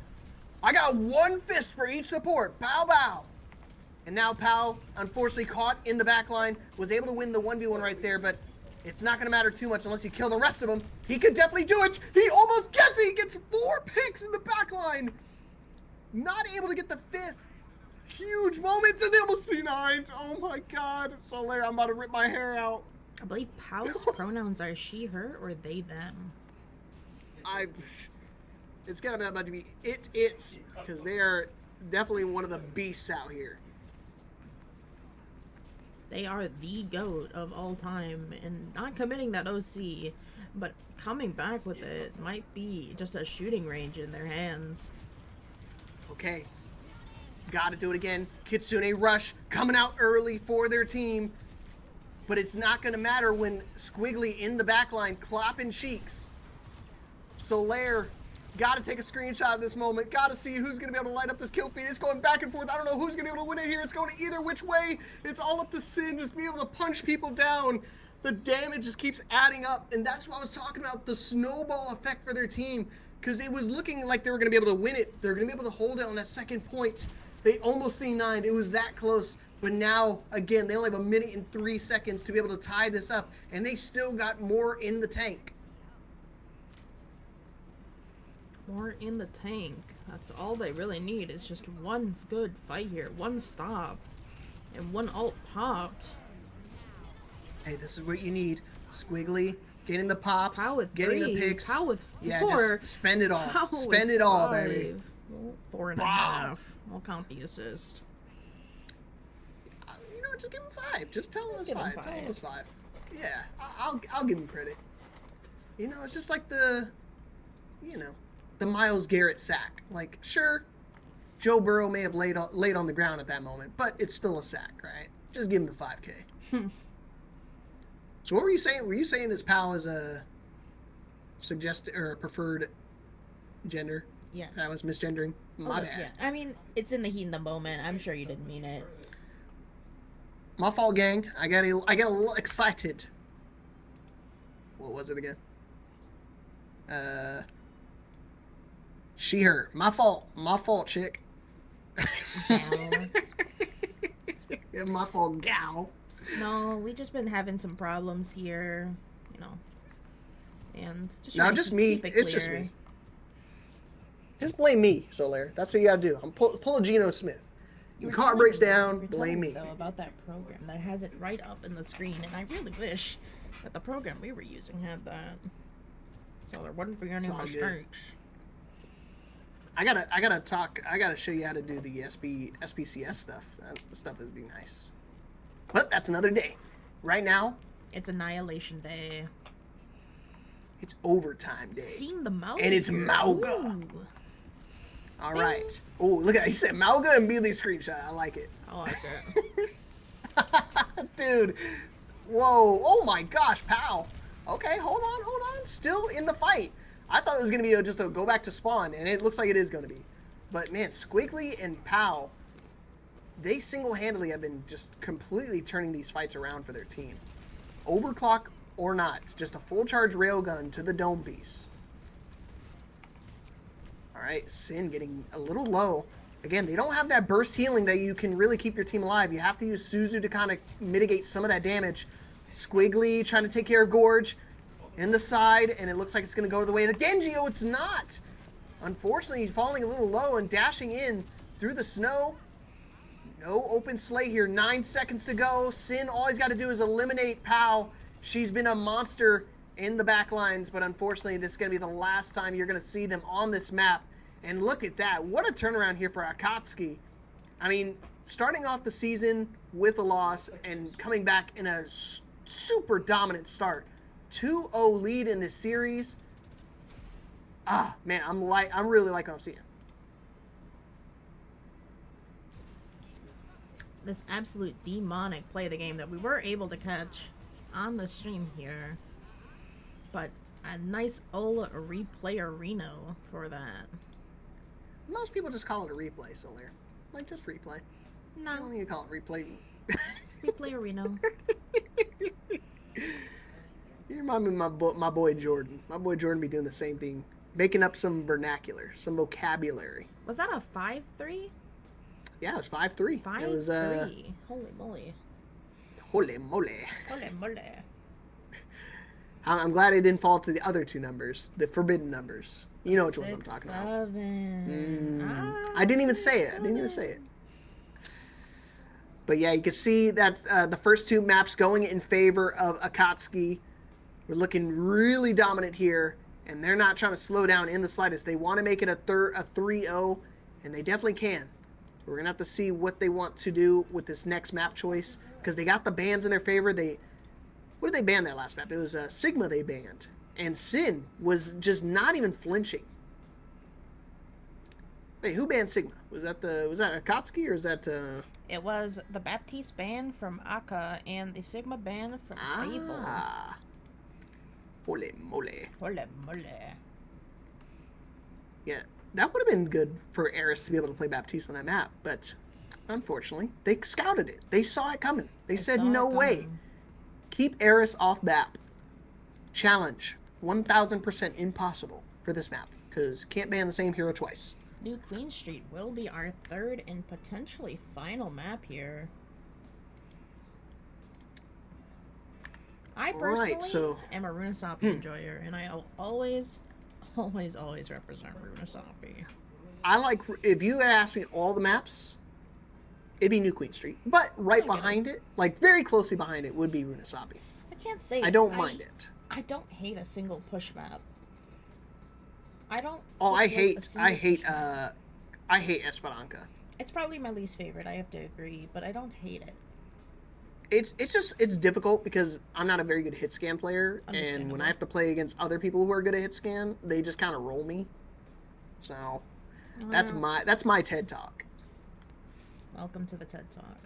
I got 1 fist for each support. Bow, bow. And now Pow, unfortunately caught in the back line, was able to win the 1v1 right there, but It's not going to matter too much unless you kill the rest of them. He could definitely do it. He almost gets it. He gets 4 picks in the back line. Not able to get the 5th. Huge moment, and they almost C9'd. Oh my god. Solaire, I'm about to rip my hair out. I believe Pow's pronouns are she, her, or they, them. It's gonna be about to be it's, because they are definitely one of the beasts out here. They are the GOAT of all time, and not committing that OC, but coming back with it might be just a shooting range in their hands. Okay. Gotta do it again. Kitsune Rush coming out early for their team. But it's not gonna matter when Squiggly in the backline clapping cheeks. Solaire, gotta take a screenshot of this moment. Gotta see who's gonna be able to light up this kill feed. It's going back and forth. I don't know who's gonna be able to win it here. It's going either which way. It's all up to Sin. Just be able to punch people down. The damage just keeps adding up. And that's what I was talking about, the snowball effect for their team. Because it was looking like they were gonna be able to win it. They're gonna be able to hold it on that second point. They almost C9'd. It was that close. But now, again, they only have 1 minute and 3 seconds to be able to tie this up. And they still got more in the tank. More in the tank. That's all they really need is just one good fight here. One stop. And one ult popped. Hey, this is what you need. Squiggly, getting the pops, Pow with getting 3. the picks. Pow with 4. Yeah, just spend it all. Pow Spend with it all, 5. baby. Well, 4.5. Wow. I'll count the assist. You know, just give him 5. Just tell him it's give him 5. Tell him 5. it's 5. Yeah, I'll give him credit. You know, it's just like the Myles Garrett sack. Like, sure, Joe Burrow may have laid on the ground at that moment, but it's still a sack, right? Just give him the 5K. So what were you saying? Were you saying his pal is a suggested or a preferred gender? Yes. I was misgendering. My bad. Yeah. I mean, it's in the heat of the moment. I'm sure you didn't mean it. My fault, gang. I got a little excited. What was it again? She, her. My fault. My fault, chick. Yeah, my fault, gal. No, we just been having some problems here, you know. And just No, trying to just me. keep it It's just clear. me. Just blame me, Solaire. That's what you gotta do. I'm pull a Geno Smith. You Your were car telling breaks me- down, you were blame telling me. Though, about that program that has it right up in the screen, and I really wish that the program we were using had that, so there wouldn't be any It's all good. mistakes. I gotta show you how to do the SPCS stuff. That stuff would be nice. But that's another day. Right now, It's Annihilation Day. it's overtime day. Seeing the Mauga And it's here. Mauga. Ooh, All right. Oh, look at it. He said Mauga and Beely screenshot. I like it. I like it. Dude. Whoa. Oh my gosh, Pow. Okay, hold on. Still in the fight. I thought it was going to be just a go back to spawn, and it looks like it is going to be. But man, Squiggly and Pow, they single-handedly have been just completely turning these fights around for their team. Overclock or not, it's just a full charge railgun to the dome piece. All right, Sin getting a little low. Again, they don't have that burst healing that you can really keep your team alive. You have to use Suzu to kind of mitigate some of that damage. Squiggly trying to take care of Gorge in the side, and it looks like it's going to go to the way of the Genji. Oh, it's not. Unfortunately, he's falling a little low and dashing in through the snow. No open slay here. 9 seconds to go. Sin, all he's got to do is eliminate Pow. She's been a monster in the back lines, but unfortunately, this is going to be the last time you're going to see them on this map. And look at that. What a turnaround here for Akatsuki. I mean, starting off the season with a loss and coming back in a super dominant start. 2-0 lead in this series. Ah, man, I'm really liking what I'm seeing. This absolute demonic play of the game that we were able to catch on the stream here. But a nice old replay arena for that. Most people just call it a replay, Solaire. Like, just replay. I No, don't need to call it replay. replay arena. You remind me of my boy Jordan. My boy Jordan be doing the same thing. Making up some vernacular, some vocabulary. Was that a 5-3? Yeah, it was 5-3. 5-3. It was, Holy moly. holy moly. Holy moly. I'm glad it didn't fall to the other two numbers, the forbidden numbers. You know which ones I'm Six, talking about. seven. I didn't even say Six, it. I didn't even say it. seven. But yeah, you can see that the first two maps going in favor of Akatsuki. We're looking really dominant here, and they're not trying to slow down in the slightest. They want to make it a 3-0, and they definitely can. We're going to have to see what they want to do with this next map choice, because they got the bans in their favor. What did they ban that last map? It was Sigma they banned, and Sin was just not even flinching. Wait, who banned Sigma? Was that Akatsuki, or is that It was the Baptiste ban from Aka and the Sigma ban from Fable. Holy moly. Holy moly. Yeah, that would have been good for Eris to be able to play Baptiste on that map, but unfortunately, they scouted it. They saw it coming. They said, no way. Keep Eris off BAP. Challenge. 1000% impossible for this map, because can't ban the same hero twice. New Queen Street will be our third and potentially final map here. I personally am a Runasapi enjoyer, and I always represent Runasapi. I like, if you had asked me all the maps, it'd be New Queen Street. But right behind it, like very closely behind it, would be Runasapi. I can't say I don't mind it. I don't hate a single push map. I don't. Oh, I hate Esperanza. It's probably my least favorite. I have to agree, but I don't hate it. It's difficult because I'm not a very good hit scan player, and when I have to play against other people who are good at hit scan, they just kind of roll me. So that's my TED Talk. Welcome to the TED Talk.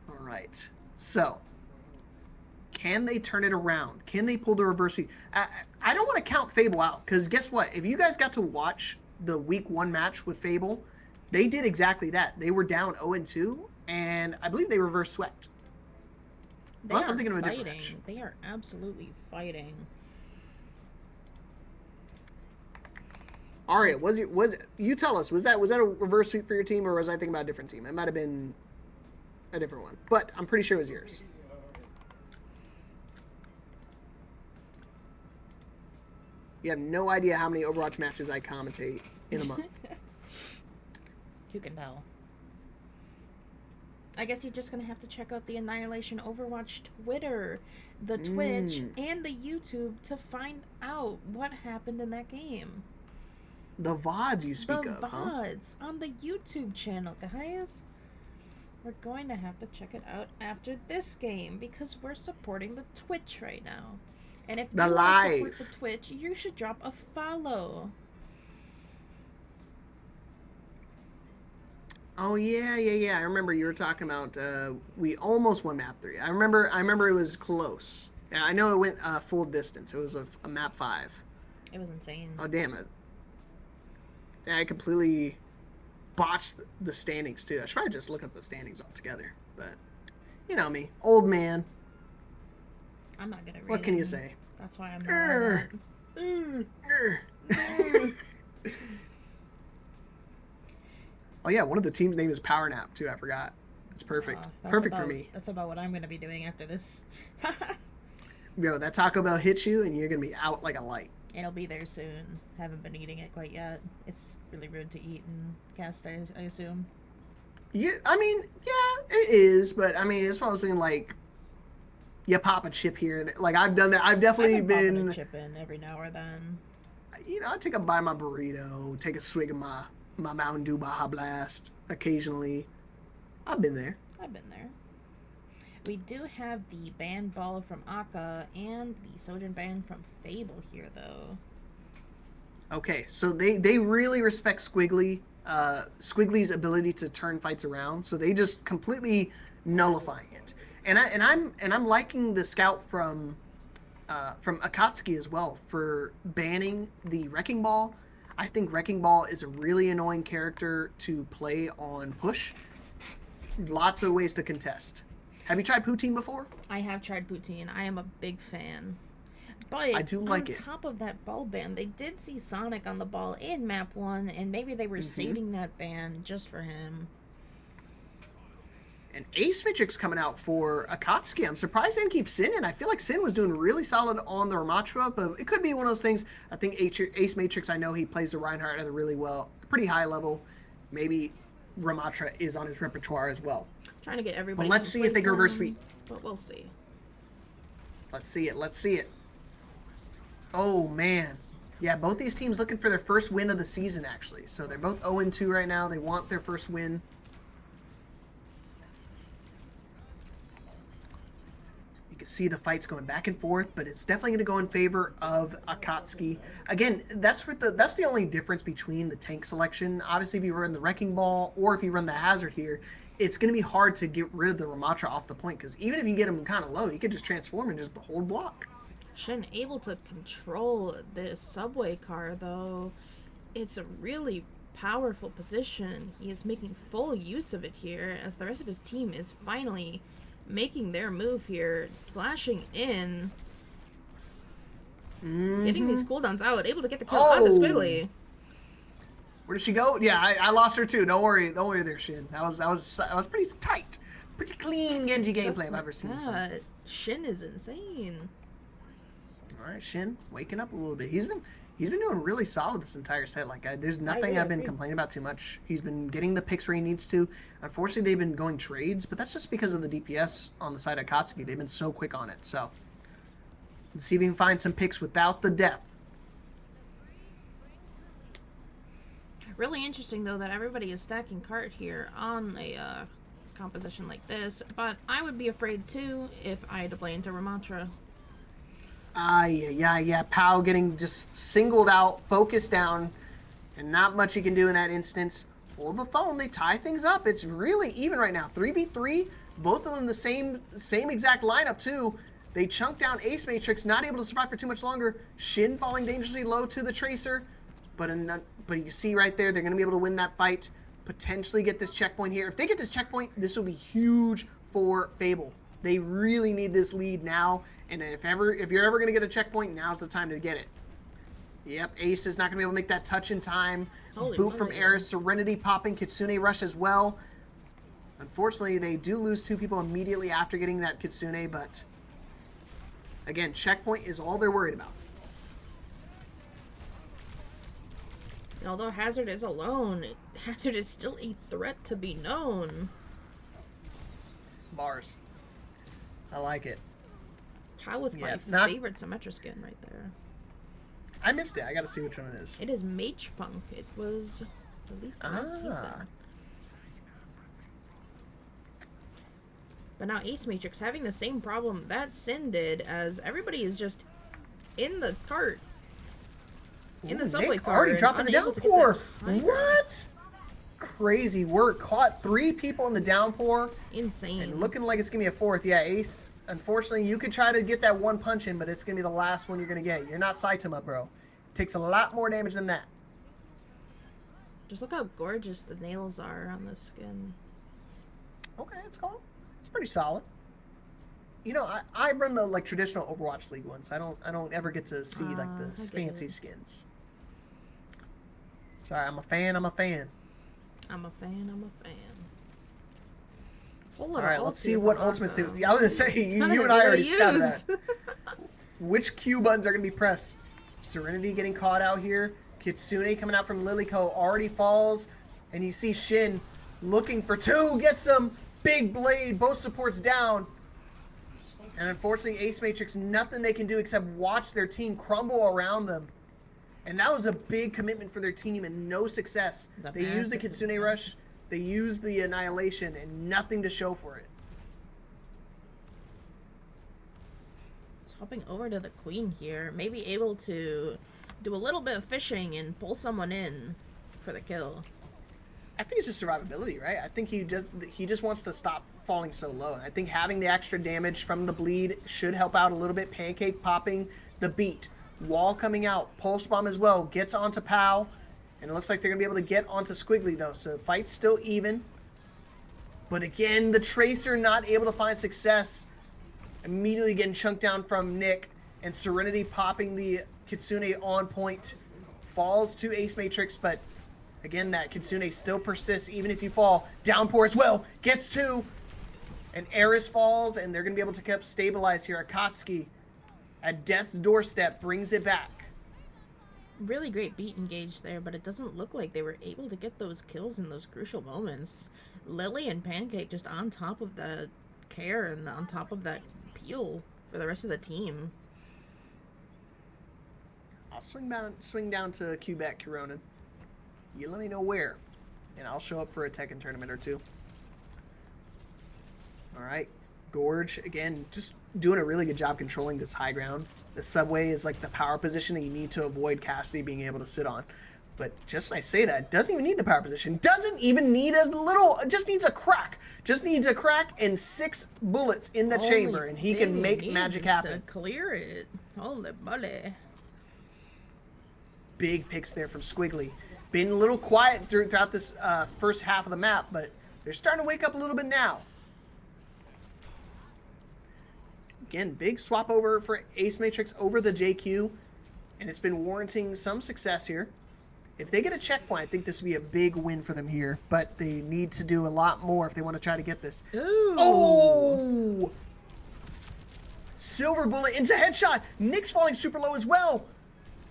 All right, so can they turn it around? Can they pull the reverse sweep? I don't want to count Fable out, because guess what? If you guys got to watch the week 1 match with Fable, they did exactly that. They were down 0-2, and I believe they reverse swept. Unless I'm thinking of a different match. They are absolutely fighting. Aria, was it? You tell us. Was that a reverse sweep for your team, or was I thinking about a different team? It might have been a different one, but I'm pretty sure it was yours. You have no idea how many Overwatch matches I commentate in a month. You can tell. I guess you're just going to have to check out the Annihilation Overwatch Twitter, the Twitch, and the YouTube to find out what happened in that game. The VODs you speak of, The VODs on the YouTube channel, guys. We're going to have to check it out after this game because we're supporting the Twitch right now. And if you want to support the Twitch, you should drop a follow. Oh yeah. I remember you were talking about we almost won map 3. I remember it was close. Yeah, I know it went full distance. It was a map 5. It was insane. Oh damn it! Yeah, I completely botched the standings too. I should probably just look up the standings altogether. But you know me, old man. I'm not good at reading. What can you say? That's why I'm not. Oh yeah, one of the team's name is Power Nap too. I forgot. That's perfect. Perfect for me. That's about what I'm going to be doing after this. Yo, that Taco Bell hits you, and you're gonna be out like a light. It'll be there soon. Haven't been eating it quite yet. It's really rude to eat in cast, I assume. Yeah, I mean, yeah, it is, but I mean, it's one of those things like, you pop a chip here. Like I've done that. I've definitely been a chip in every now or then. You know, I take a bite of my burrito, take a swig of my Mountain Dew Baja Blast occasionally. I've been there. We do have the banned ball from Aka and the Sojourn ban from Fable here, though. Okay, so they really respect Squiggly's ability to turn fights around, so they just completely nullifying it. And I'm liking the scout from Akatsuki as well for banning the Wrecking Ball. I think Wrecking Ball is a really annoying character to play on push. Lots of ways to contest. Have you tried Poutine before? I have tried Poutine. I am a big fan. But I do like on top of that ball ban, they did see Sonic on the ball in map 1, and maybe they were saving that ban just for him. And Ace Matrix coming out for Akatsuki. I'm surprised they didn't keep Sin in. I feel like Sin was doing really solid on the Ramatra, but it could be one of those things. I think Ace Matrix, I know he plays the Reinhardt at a really pretty high level. Maybe Ramatra is on his repertoire as well. Trying to get everybody. But let's see if they can reverse sweep. But we'll see. Let's see it. Let's see it. Oh, man. Yeah, both these teams looking for their first win of the season, actually. So they're both 0-2 right now. They want their first win. You can see the fights going back and forth, but it's definitely going to go in favor of Akatsuki. Again, that's the only difference between the tank selection. Obviously, if you run the Wrecking Ball or if you run the Hazard here, it's going to be hard to get rid of the Ramatra off the point, because even if you get him kind of low, you could just transform and just hold block. Shin able to control this subway car, though. It's a really powerful position. He is making full use of it here, as the rest of his team is finally making their move here, slashing in, getting these cooldowns out, able to get the kill on the Squiggly. Where did she go? Yeah, I lost her too. Don't worry there, Shin. That was pretty tight, pretty clean Genji gameplay I've ever seen. Shin is insane. All right, Shin, waking up a little bit. He's been doing really solid this entire set. Like, there's nothing I've been complaining about too much. He's been getting the picks where he needs to. Unfortunately, they've been going trades, but that's just because of the DPS on the side of Akatsuki. They've been so quick on it. So, let's see if we can find some picks without the death. Really interesting, though, that everybody is stacking cart here on a composition like this. But I would be afraid, too, if I had to play into Ramatra. Yeah. Pau getting just singled out, focused down, and not much you can do in that instance. Hold the phone, they tie things up. It's really even right now. 3v3, both of them the same exact lineup too. They chunk down Ace Matrix, not able to survive for too much longer. Shin falling dangerously low to the Tracer, but you see right there, they're going to be able to win that fight, potentially get this checkpoint here. If they get this checkpoint, this will be huge for Fable. They really need this lead now, and if you're ever going to get a checkpoint, now's the time to get it. Yep, Ace is not going to be able to make that touch in time. Boot from Eris, Serenity popping, Kitsune Rush as well. Unfortunately, they do lose two people immediately after getting that Kitsune, but again, checkpoint is all they're worried about. And although Hazard is alone, Hazard is still a threat to be known. Bars. I like it. Pau with my favorite Symmetra skin right there. I missed it. I gotta see which one it is. It is Mage Punk. It was released last season. But now Ace Matrix having the same problem that Sin did, as everybody is just in the cart. In the subway Nick cart. Already dropping the downpour. What? Crazy work. Caught 3 people in the downpour. Insane. And looking like it's going to be a 4th. Yeah, Ace, unfortunately, you could try to get that one punch in, but it's going to be the last one you're going to get. You're not Saitama, bro. It takes a lot more damage than that. Just look how gorgeous the nails are on this skin. Okay, it's pretty solid. You know, I run the traditional Overwatch League ones. I don't ever get to see the fancy skins. Sorry, I'm a fan. I'm a fan. All right, let's see what ultimate suit. I was gonna say you and I already scouted that. Which Q buttons are gonna be pressed? Serenity getting caught out here. Kitsune coming out from Lilyko already falls, and you see Shin looking for 2. Gets some big blade. Both supports down, and unfortunately, Ace Matrix, nothing they can do except watch their team crumble around them. And that was a big commitment for their team and no success. They used the Kitsune Rush, they used the Annihilation, and nothing to show for it. Just hopping over to the Queen here, maybe able to do a little bit of fishing and pull someone in for the kill. I think it's just survivability, right? I think he just wants to stop falling so low. And I think having the extra damage from the bleed should help out a little bit. Pancake popping the beat. Wall coming out, pulse bomb as well, gets onto Pau, and it looks like they're gonna be able to get onto Squiggly though, so fight's still even. But again, the Tracer not able to find success, immediately getting chunked down from Nick, and Serenity popping the Kitsune on point, falls to Ace Matrix, but again, that Kitsune still persists even if you fall. Downpour as well, gets 2, And Eris falls, and they're going to be able to keep stabilize here. Akatsuki at death's doorstep brings it back. Really great beat engaged there, but it doesn't look like they were able to get those kills in those crucial moments. Lily and Pancake just on top of that care and on top of that peel for the rest of the team. I'll swing down to Quebec, Ronan. You let me know where, and I'll show up for a Tekken tournament or two. All right, Gorge again, just doing a really good job controlling this high ground. The subway is like the power position that you need to avoid Cassidy being able to sit on. But just when I say that, doesn't even need the power position. Doesn't even need a little, just needs a crack. Just needs a crack and 6 bullets in the chamber, and he can make magic happen. To clear it. Holy moly. Big picks there from Squiggly. Been a little quiet throughout this first half of the map, but they're starting to wake up a little bit now. Again, big swap over for Ace Matrix over the JQ, and it's been warranting some success here. If they get a checkpoint, I think this would be a big win for them here, but they need to do a lot more if they want to try to get this. Ooh. Oh! Silver bullet into headshot. Nick's falling super low as well.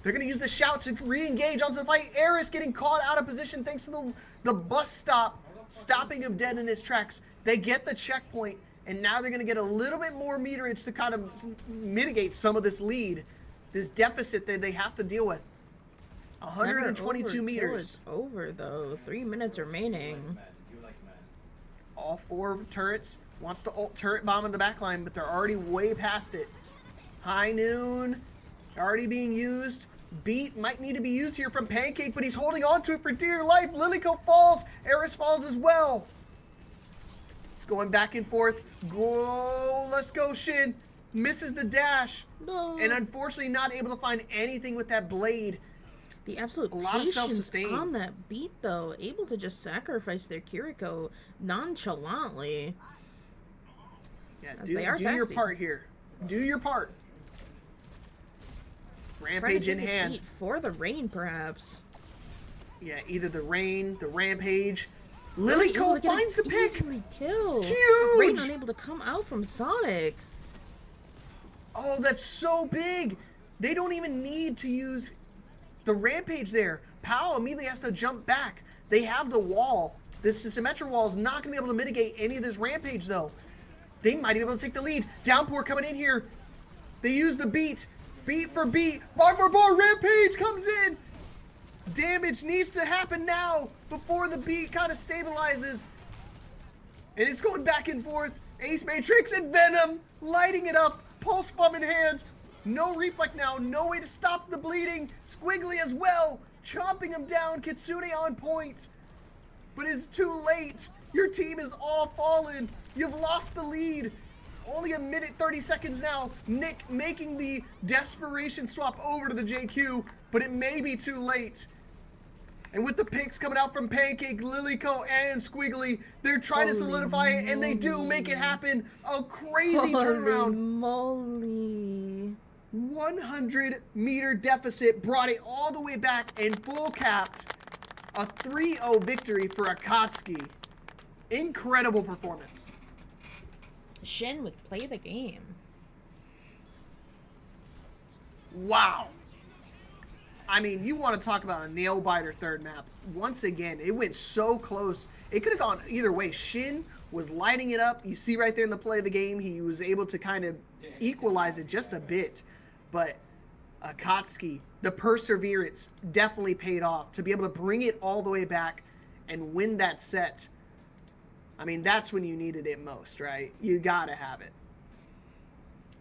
They're going to use the shout to re-engage onto the fight. Eris getting caught out of position thanks to the bus stop, stopping him dead in his tracks. They get the checkpoint, and now they're going to get a little bit more meterage to kind of mitigate some of this lead, this deficit that they have to deal with. 122 meters. It's over, though. 3 minutes remaining. All 4 turrets. Wants to ult turret bomb in the backline, but they're already way past it. High noon. Already being used. Beat might need to be used here from Pancake, but he's holding on to it for dear life. Lilyco falls. Eris falls as well. It's going back and forth. Go. Let's go, Shin. Misses the dash. No. And unfortunately not able to find anything with that blade. The absolute patience on that beat, though. Able to just sacrifice their Kiriko nonchalantly. Yeah, do your part here. Do your part. Rampage in hand. Beat for the rain, perhaps. Yeah, either the rain, the rampage. Lilyco finds the pick. Easily killed. Huge. Rain unable to come out from Sonic. Oh, that's so big. They don't even need to use the rampage there. Pao immediately has to jump back. They have the wall. This Symmetra wall is not going to be able to mitigate any of this rampage, though. They might be able to take the lead. Downpour coming in here. They use the beat. Beat for beat. Bar for bar. Rampage comes in. Damage needs to happen now before the beat kind of stabilizes. And it's going back and forth. Ace Matrix and Venom lighting it up. Pulse bomb in hand. No reflect now. No way to stop the bleeding. Squiggly as well. Chomping him down. Kitsune on point. But it's too late. Your team is all fallen. You've lost the lead. Only a minute 30 seconds now. Nick making the desperation swap over to the JQ, but it may be too late. And with the picks coming out from Pancake, Lilyco, and Squiggly, they're trying to solidify it, and they do make it happen. A crazy turnaround. Moly. 100-meter deficit brought it all the way back and full capped a 3-0 victory for Akatsuki. Incredible performance. Shin with play the game. Wow. I mean, you want to talk about a nail-biter third map. Once again, it went so close. It could have gone either way. Shin was lighting it up. You see right there in the play of the game, he was able to kind of equalize it just a bit. But Akatsuki, the perseverance definitely paid off to be able to bring it all the way back and win that set. I mean, that's when you needed it most, right? You gotta have it.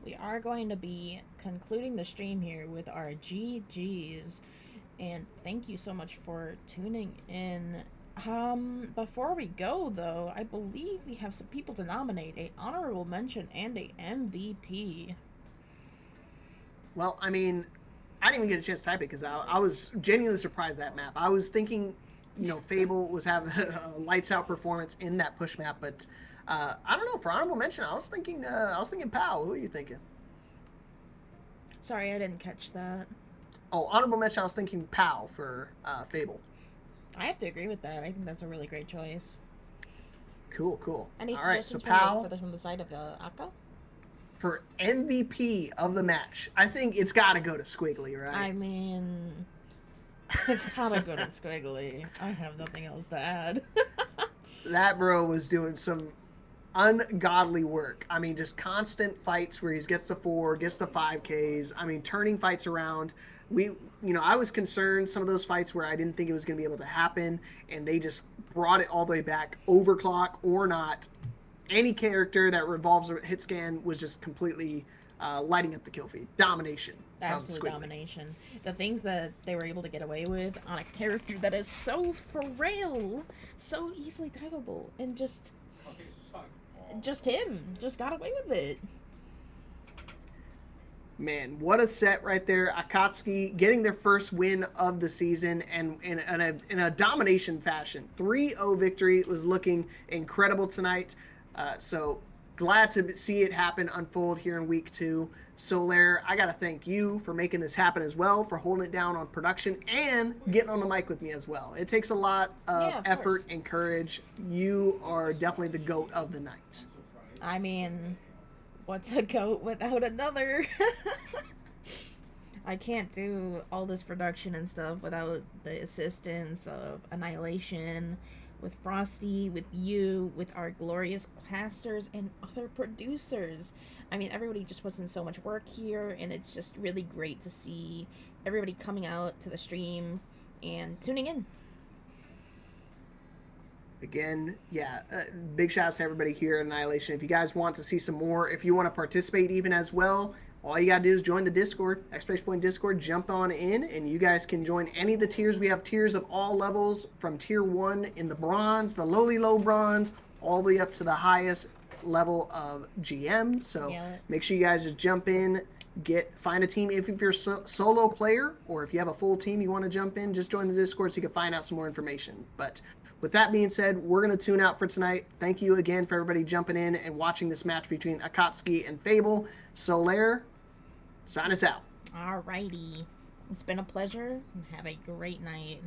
We are going to be concluding the stream here with our GGs. And thank you so much for tuning in. Before we go, though, I believe we have some people to nominate, a honorable mention and a MVP. Well, I mean, I didn't even get a chance to type it because I was genuinely surprised that map. I was thinking, you know, Fable was having a lights out performance in that push map, but I don't know. For honorable mention, I was thinking Pal. Who are you thinking? Sorry, I didn't catch that. Oh, honorable mention, I was thinking Pal for Fable. I have to agree with that. I think that's a really great choice. Cool, cool. Any All right, so suggestions Pal, from the side of Akka? for MVP of the match, I think it's got to go to Squiggly, right? I mean, it's gotta go to Squiggly. I have nothing else to add. That bro was doing some ungodly work. I mean, just constant fights where he gets the 4, gets the 5Ks. I mean, turning fights around. I was concerned some of those fights where I didn't think it was going to be able to happen, and they just brought it all the way back, overclock or not. Any character that revolves a hit scan was just completely lighting up the kill feed. Domination. Absolute domination. The things that they were able to get away with on a character that is so frail, so easily diveable, and just him just got away with it. Man, what a set right there. Akatsuki getting their first win of the season, and in a domination fashion. 3-0 victory. Was looking incredible tonight. So glad to see it happen, unfold here in week 2. Solaire, I got to thank you for making this happen as well, for holding it down on production and getting on the mic with me as well. It takes a lot of effort and courage. You are definitely the GOAT of the night. I mean, what's a GOAT without another? I can't do all this production and stuff without the assistance of Annihilation, with Frosty, with you, with our glorious casters and other producers. I mean, everybody just puts in so much work here, and it's just really great to see everybody coming out to the stream and tuning in. Again, yeah, big shout out to everybody here at Annihilation. If you guys want to see some more, if you want to participate even as well, all you got to do is join the Discord, Exclamation Point Discord, jump on in, and you guys can join any of the tiers. We have tiers of all levels, from tier 1 in the bronze, the lowly low bronze, all the way up to the highest level of GM. So make sure you guys just jump in, find a team. If you're a solo player, or if you have a full team you want to jump in, just join the Discord so you can find out some more information. But with that being said, we're going to tune out for tonight. Thank you again for everybody jumping in and watching this match between Akatsuki and Fable. Solaire, sign us out. Alrighty. It's been a pleasure, and have a great night.